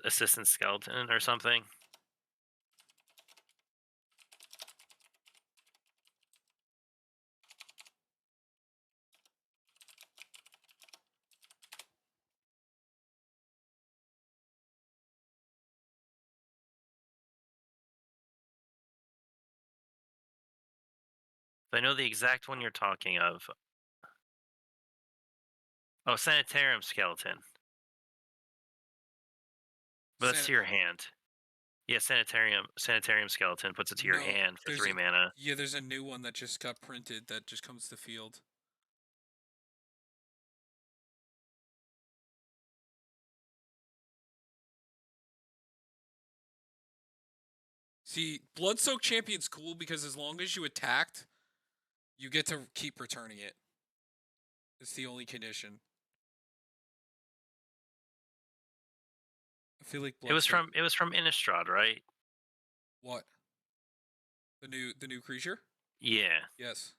assistant skeleton or something? I know the exact one you're talking of. Oh, sanitarium skeleton, but that's San- to your hand. Yeah, sanitarium skeleton puts it to your no, hand for there's 3 a mana. yeah, there's a new one that just got printed that just comes to field. See, Blood Soak Champion's cool because as long as you attacked, you get to keep returning it. It's the only condition. I feel like Blood Soak. It was from Innistrad, right? What? The new creature? Yeah. Yes,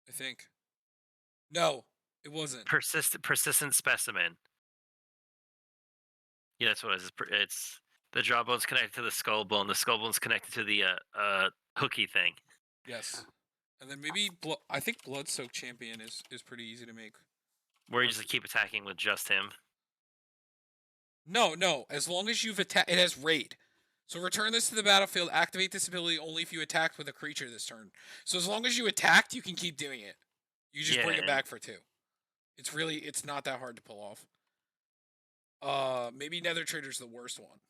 I think. No, it wasn't. Persistent specimen. Yeah, that's what it is. It's the jawbone's connected to the skull bone. The skull bone's connected to the hooky thing. Yes. And then maybe I think Blood Soak Champion is pretty easy to make. Where you just keep attacking with just him. No, no. As long as you've attacked, it has raid. So return this to the battlefield. Activate this ability only if you attacked with a creature this turn. So as long as you attacked, you can keep doing it. You just Yeah, bring it and back for 2. It's not that hard to pull off. Maybe Nether Trader's the worst one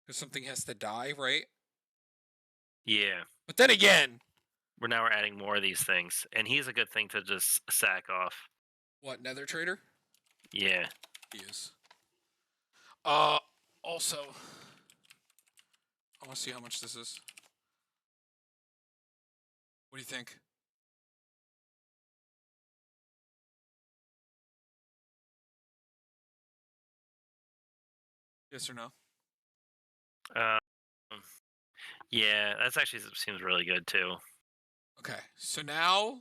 because something has to die, right? yeah. But then again, We're adding more of these things, and he's a good thing to just sack off. what Nether Trader? Yeah. He is. Uh, also, I want to see how much this is. What do you think? Yes or no? Um, yeah, that's actually seems really good too. Okay, so now,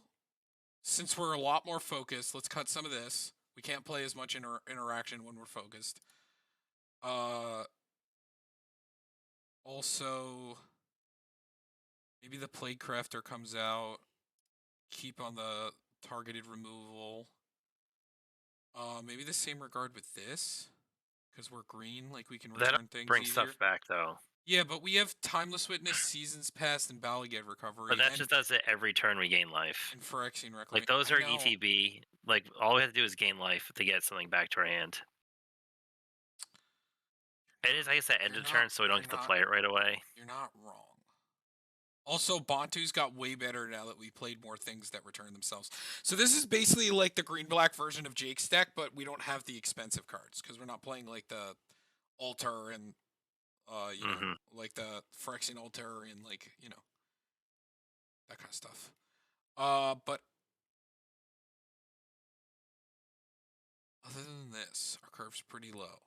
since we're a lot more focused, let's cut some of this. We can't play as much interaction when we're focused. Uh, also, maybe the Plague Crafter comes out. Keep on the targeted removal. Maybe the same regard with this, because we're green, like we can That return things brings easier. stuff back though. Yeah, but we have Timeless Witness, Seasons Past, and Balagad Recovery, But that just does it every turn we gain life. and Phyrexian Like Reclamation. those I are know. ETB. Like all we have to do is gain life to get something back to our hand. It is, I guess, that end of turn, so we don't get to play it right away. You're not wrong. Also, Bantu's got way better now that we played more things that return themselves. So this is basically like the green-black version of Jake's deck, but we don't have the expensive cards because we're not playing like the Altar and you know, like the Phyrexian Altar and like, you know, that kind of stuff. But other than this, our curve's pretty low.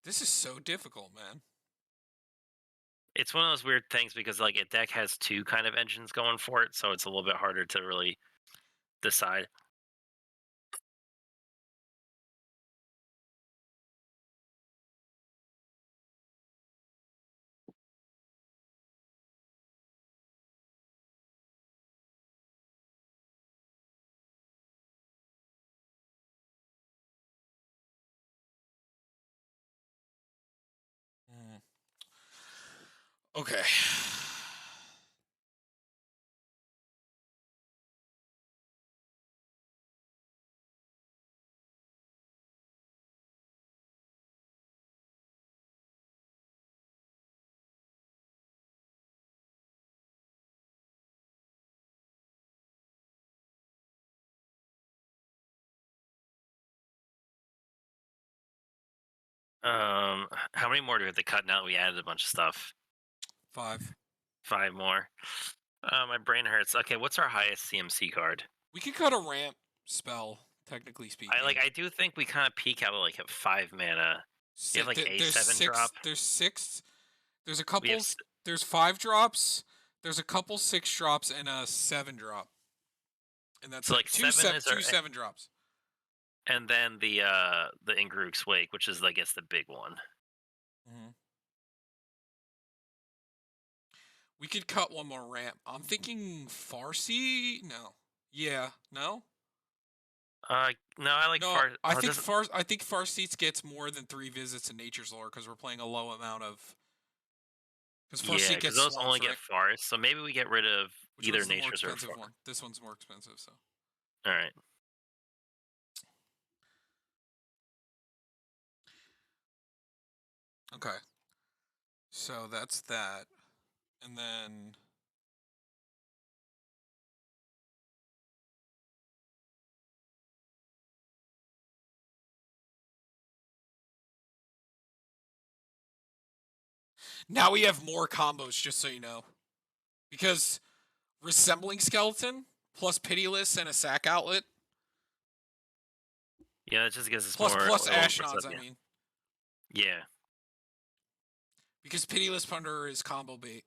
This is so difficult, man. It's one of those weird things because like a deck has two kind of engines going for it, so it's a little bit harder to really decide. Okay. How many more do we have to cut now that we added a bunch of stuff? 5. 5 more. My brain hurts. Okay, what's our highest CMC card? We could cut a ramp spell, technically speaking. I do think we kind of peak out like at 5 mana. You have like a 7 drop. There's 6. There's a couple. Have... There's 5 drops. There's a couple 6 drops and a 7 drop. And that's so like two 7 7 drops. And then the Ingruk's Wake, which is I guess the big one. We could cut one more ramp. I'm thinking Farsi. No. Yeah. No. No, I like no, I think Farseats gets more than 3 visits in Nature's Lore because we're playing a low amount of. Because gets those swamps, only right? get Farce, so maybe we get rid of either Nature's or Farce. One? This one's more expensive, so. All right. Okay. So that's that, and then. Now we have more combos, just so you know. Because Resembling Skeleton plus Pitiless and a Sack Outlet. Yeah, that just gives us plus, more. Plus Ashnod's, I mean. Yeah. Because Pitiless Plunderer is combo bait.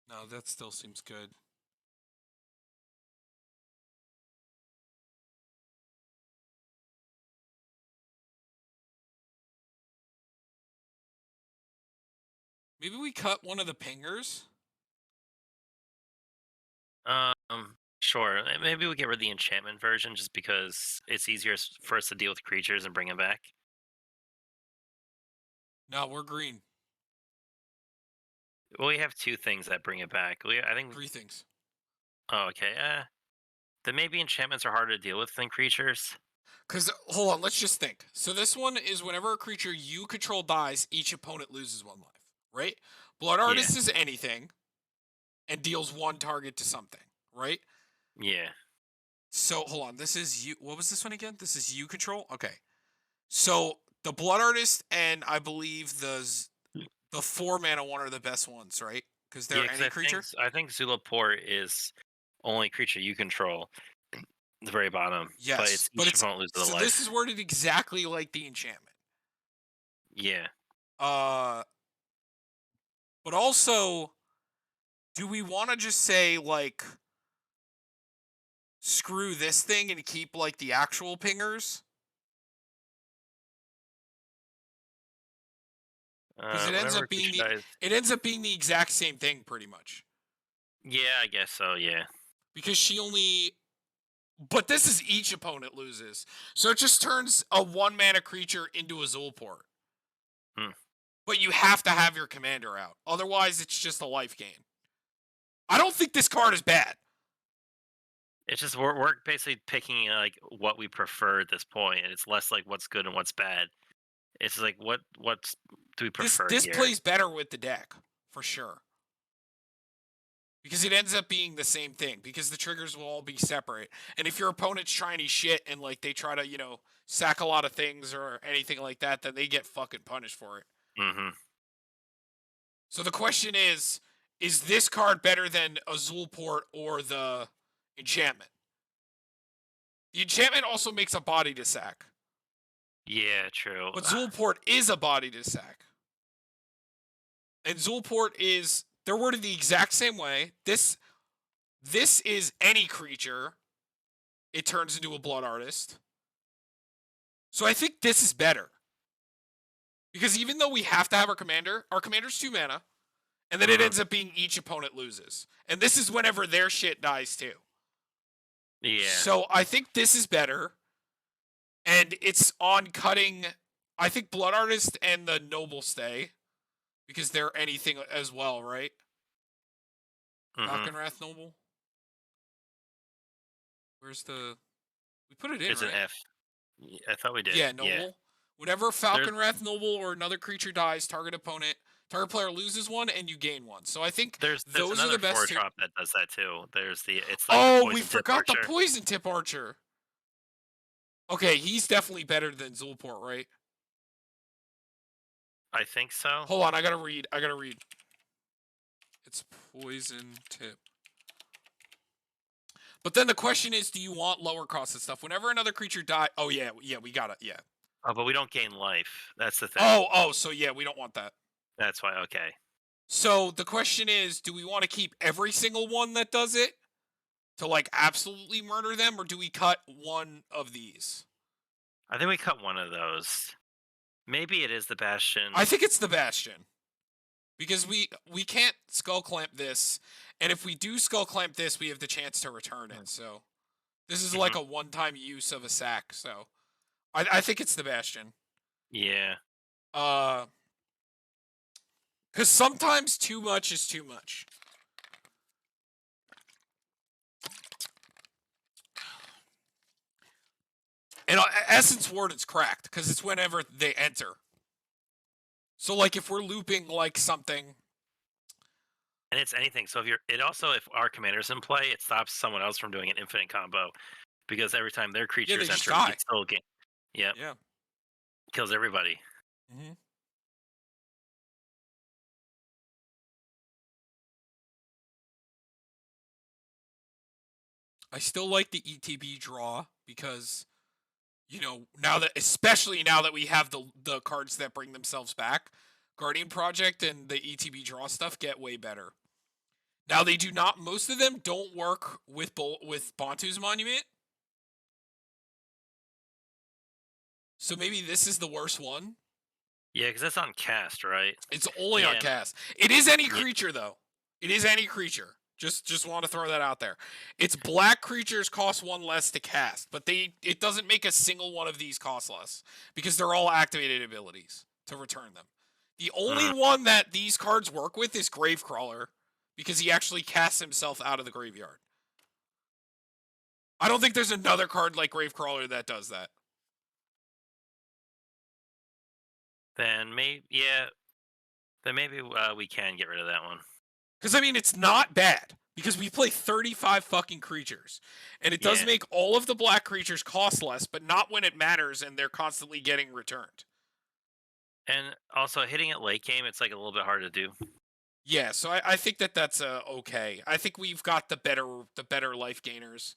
No, that still seems good. Maybe we cut one of the pingers. Sure. Maybe we get rid of the enchantment version just because it's easier for us to deal with creatures and bring them back. No, we're green. Well, we have two things that bring it back. I think. 3 things. Oh, okay. Then maybe enchantments are harder to deal with than creatures. Because, hold on, let's just think. So this one is whenever a creature you control dies, each opponent loses 1 life, right? Blood Yeah. Artist is anything and deals 1 target to something, right? Yeah. So, hold on, this is you. What was this one again? This is you control? Okay. So, the Blood Artist and I believe the 4 mana one are the best ones, right? Because Yeah, they're because any creature? I think Zulaport is only creature you control. The very bottom, but Yes, it's but each it's opponent loses a so this is life. worded exactly like the enchantment. Yeah. Uh, but also, do we want to just say like screw this thing and keep like the actual pingers? Because Whenever a creature dies. it ends up being the exact same thing pretty much. Yeah, I guess so. Yeah. Because she only but this is each opponent loses. So it just turns a 1 mana creature into a Zulport. Hmm. But you have to have your commander out. Otherwise it's just a life gain. I don't think this card is bad. It's just we're basically picking like what we prefer at this point, and it's less like what's good and what's bad. It's just like what's do we prefer This here? plays better with the deck, for sure. Because it ends up being the same thing. Because the triggers will all be separate. And if your opponent's trying to shit and like they try to, sack a lot of things or anything like that, then they get fucking punished for it. Mm-hmm. So the question is this card better than a Zulport or the enchantment? The enchantment also makes a body to sack. Yeah, true. But Zulport is a body to sack. And Zulport is they're worded the exact same way. This is any creature. It turns into a Blood Artist. So I think this is better. Because even though we have to have our commander's 2 mana, and then it ends up being each opponent loses. And this is whenever their shit dies too. Yeah. So I think this is better. And it's on cutting, I think Blood Artist and the Noble stay. Because they're anything as well, right? Falconwrath Noble? Where's the... We put it in, It's right? an F. I thought we did. Yeah, Noble. Yeah. Whenever Falconwrath Noble or another creature dies, target player loses 1 and you gain 1. So I think There's those are another the best 4 drop that does that too. It's like the Oh, we poison tip forgot the archer. Poison Tip Archer. Okay, he's definitely better than Zulport, right? I think so. Hold on, I gotta read. It's Poison Tip. But then the question is, do you want lower cost of stuff? Whenever another creature dies... Oh, yeah, we got it, yeah. Oh, but we don't gain life. That's the thing. So yeah, we don't want that. That's why, okay. So the question is, do we want to keep every single one that does it to like absolutely murder them, or do we cut one of these? I think we cut one of those. Maybe it is the Bastion. I think it's the Bastion. Because we can't Skull Clamp this, and if we do Skull Clamp this, we have the chance to return it. So this is like a one-time use of a sack. So I think it's the Bastion. Yeah. Because sometimes too much is too much. And Essence Warden's cracked because it's whenever they enter. So like if we're looping like something, and it's anything. So if our commander's in play, it stops someone else from doing an infinite combo because every time their creatures enter, we can still gain. Yeah. Kills everybody. Mm-hmm. I still like the ETB draw because, especially now that we have the cards that bring themselves back, Guardian Project and the ETB draw stuff get way better. Now they do not. Most of them don't work with Bantu's Monument. So maybe this is the worst one. Yeah, because that's on cast, right? It's only on Yeah, cast. It is any yeah. creature though. It is any creature. Just want to throw that out there. It's black creatures cost one less to cast, but it doesn't make a single one of these cost less because they're all activated abilities to return them. The only Mm. one that these cards work with is Gravecrawler because he actually casts himself out of the graveyard. I don't think there's another card like Gravecrawler that does that. Then maybe we can get rid of that one. Because I mean, it's not bad because we play 35 fucking creatures, and it does Yeah, make all of the black creatures cost less, but not when it matters, and they're constantly getting returned. and also hitting it late game, it's like a little bit hard to do. Yeah, so I think that that's okay. I think we've got the better life gainers.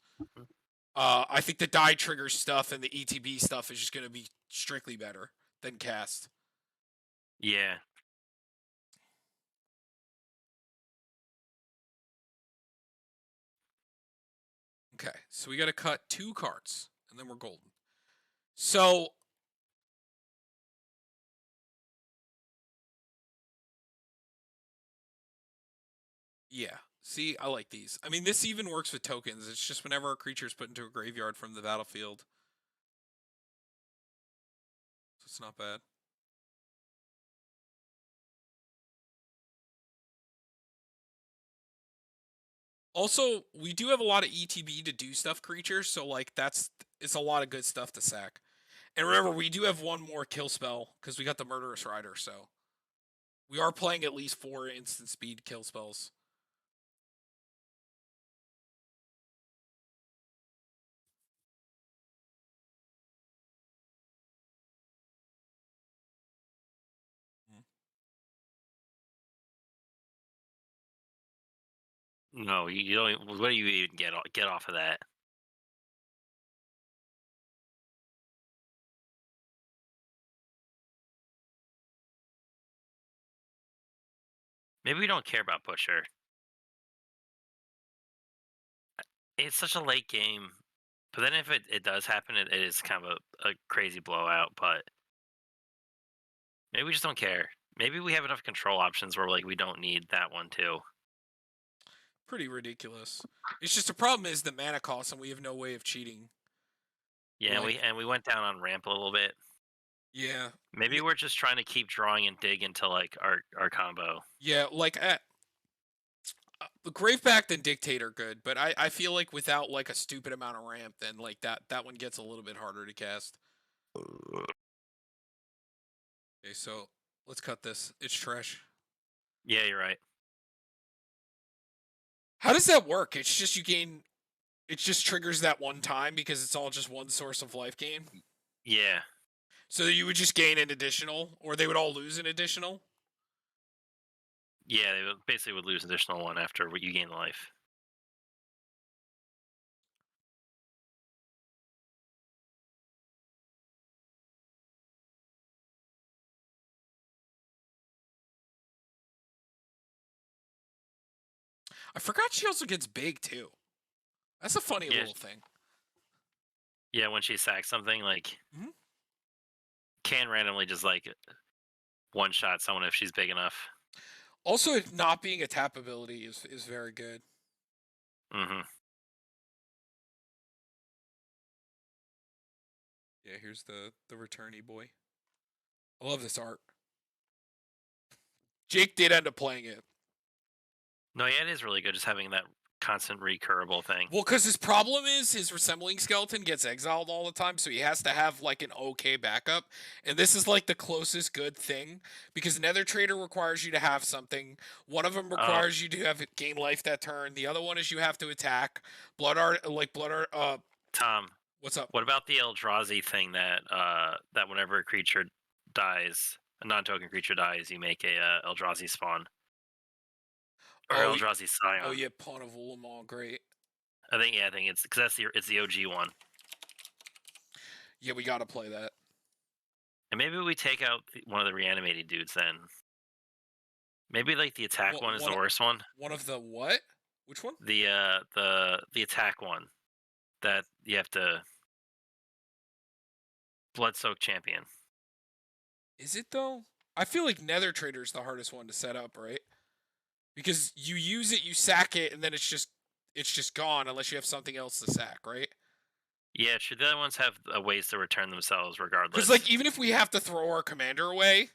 I think the die trigger stuff and the ETB stuff is just going to be strictly better than cast. Yeah. Okay, so we got to cut 2 cards, and then we're golden. So yeah. See, I like these. I mean, this even works with tokens. It's just whenever a creature is put into a graveyard from the battlefield. So it's not bad. Also, we do have a lot of ETB to do stuff creatures, so like it's a lot of good stuff to sack. And remember, we do have one more kill spell because we got the Murderous Rider, so we are playing at least 4 instant speed kill spells. Mhm. No, you don't. What do you even get off of that? Maybe we don't care about Pusher. It's such a late game, but then if it does happen, it is kind of a crazy blowout. But maybe we just don't care. Maybe we have enough control options where like we don't need that one too. Pretty ridiculous. It's just the problem is the mana cost, and we have no way of cheating. Yeah, and we Like, and we went down on ramp a little bit. yeah, Maybe we're just trying to keep drawing and dig into like our combo. yeah, like the Graveback and Dictate are good, but I feel like without like a stupid amount of ramp, then like that one gets a little bit harder to cast. Okay, so let's cut this. It's trash. Yeah, you're right. How does that work? It's just you gain. It just triggers that one time because it's all just one source of life gain. Yeah, So you would just gain an additional, or they would all lose an additional. yeah. They basically would lose additional one after you gain life. I forgot she also gets big too. That's a funny Yeah, little thing. yeah. When she sacks something, like Mhm. can randomly just like one shot someone if she's big enough. Also, it not being a tap ability is very good. Hmm. Yeah, here's the returnee boy. I love this art. Jake did end up playing it. No, yeah, it is really good just having that constant recurable thing. Well, because his problem is his resembling skeleton gets exiled all the time, so he has to have like an okay backup. And this is like the closest good thing because Nether Trader requires you to have something. One of them Oh, requires you to have gain life that turn. The other one is you have to attack. Blood art. Tom, What's up? what about the Eldrazi thing that whenever a creature dies, a non-token creature dies, you make a Eldrazi spawn or Oh, Eldrazi oh Scion? yeah, Pawn of Ulamog, great. I think it's because it's the OG one. Yeah, we gotta play that. And maybe we take out one of the reanimated dudes then. Maybe like the attack What one is the worst one. one of the what? Which one? The attack one that you have to blood soak champion. Is it though? I feel like Nether Trader's the hardest one to set up, right? Because you use it, you sack it, and then it's just gone unless you have something else to sack, right? Yeah, true. The other ones have ways to return themselves Because regardless. like even if we have to throw our commander away,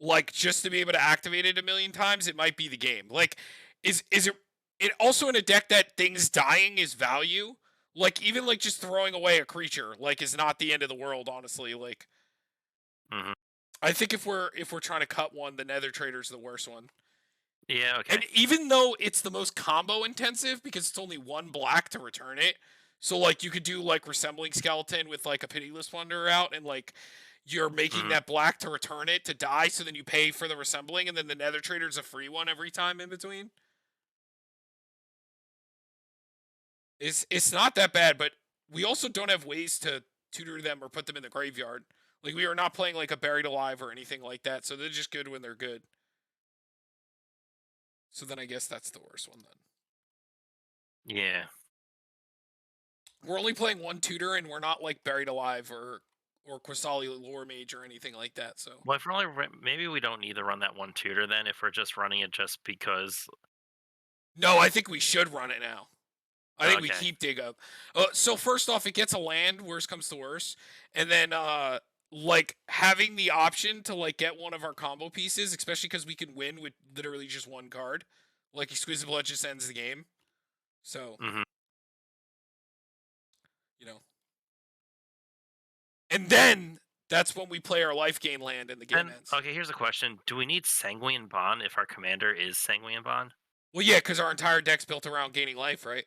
like just to be able to activate it a million times, it might be the game. Like, is it also in a deck that things dying is value? Like even like just throwing away a creature like is not the end of the world, honestly. Like Hmm. I think if we're trying to cut one, the Nether Trader's the worst one. Yeah. Okay. And even though it's the most combo intensive because it's only one black to return it, so like you could do like Resembling Skeleton with like a Pitiless Wanderer out, and like you're making Hmm. that black to return it to die, so then you pay for the Resembling, and then the Nether Trader's a free one every time in between. It's not that bad, but we also don't have ways to tutor them or put them in the graveyard. Like we are not playing like a Buried Alive or anything like that, so they're just good when they're good. So then I guess that's the worst one then. Yeah. We're only playing one tutor, and we're not like Buried Alive or Quasali Lore Mage or anything like that. So Well, if we're only maybe we don't need to run that one tutor then if we're just running it just because. no, I think we should run it now. I think we Okay. keep Dig Up. So first off, it gets a land. Worst comes to worst, and then like having the option to like get one of our combo pieces, especially because we can win with literally just one card. Like Exquisite Blood just ends the game. So Hmm. you know, and then that's when we play our life gain land and the game And ends. okay, here's a question: do we need Sanguine Bond if our commander is Sanguine Bond? Well, yeah, because our entire deck's built around gaining life, right?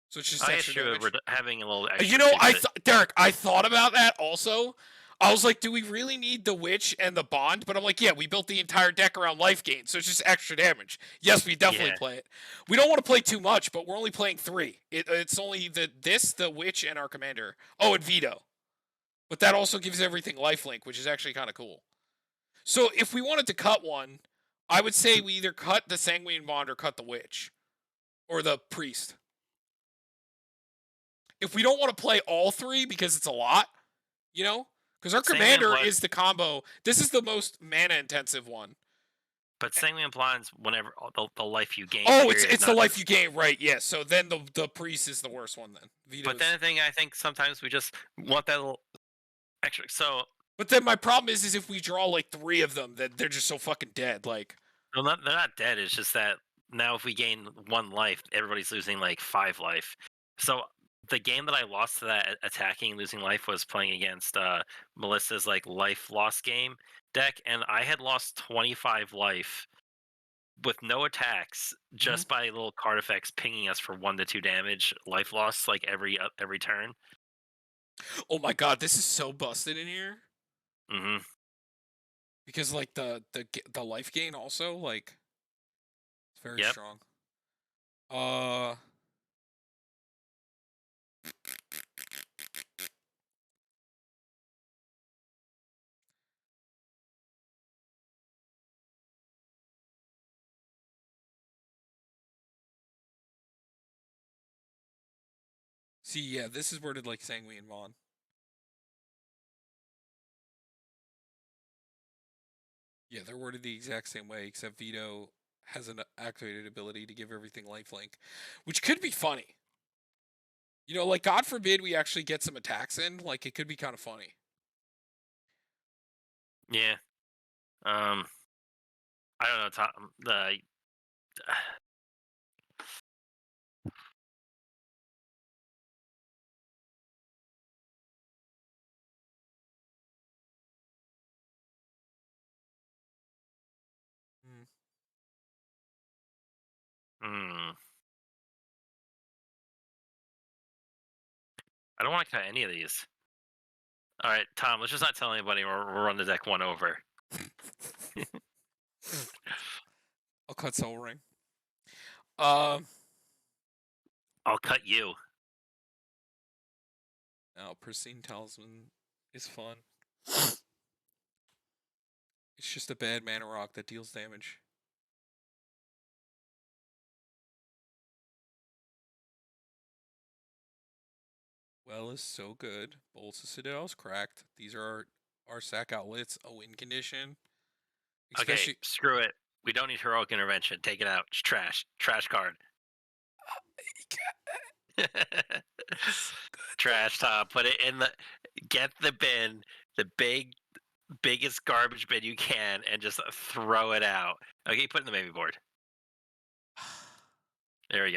So it's just I guess extra true. We're damage. having a little You extra know, too, because Derek, I thought about that also. I was like, do we really need the witch and the bond? But I'm like, yeah, we built the entire deck around life gain, so it's just extra damage. Yes, we definitely yeah, play it. We don't want to play too much, but we're only playing three. It's only the witch, and our commander. Oh, and veto. But that also gives everything lifelink, which is actually kind of cool. So if we wanted to cut one, I would say we either cut the sanguine bond or cut the witch or the priest. If we don't want to play all three because it's a lot, you know, because our Sanguine commander Blood. is the combo. This is the most mana intensive one. But Sanguine Blind's whenever the life you gain Oh, it's period, it's the not life just. you gain, right? Yeah. So then the priest is the worst one then. But Veto's. then the thing I think sometimes we just want that little extra. So But then my problem is if we draw like three of them, then they're just so fucking dead. Like, well, they're not dead. It's just that now if we gain one life, everybody's losing like 5 life. So the game that I lost to that attacking losing life was playing against Melissa's like life loss game deck, and I had lost 25 life with no attacks mhm. just by little card effects pinging us for 1 to 2 damage life loss like every turn. Oh my god, this is so busted in here Hmm. because like the life gain also like it's very Yep. strong. Uh, see, yeah, this is worded like Sanguine Vaughn. Yeah, they're worded the exact same way, except Veto has an activated ability to give everything lifelink, which could be funny. You know, like God forbid we actually get some attacks in, like it could be kind of funny. Yeah. Um. I don't know. Tom, the Mm. hmm. I don't want to cut any of these. All right, Tom. Let's just not tell anybody. We'll run the deck one over. I'll cut Soul Ring. Um, I'll cut you. no, Pristine Talisman is fun. It's just a bad mana rock that deals damage. Well is so good. Bolts of Citadel's cracked. These are Our sack outlet's a win condition. Okay, Especially screw it. We don't need heroic intervention. Take it out. It's trash. Trash card. Trash top. Put it in the. Get the bin. The biggest garbage bin you can, and just throw it out. Okay, put it in the baby board. There we go.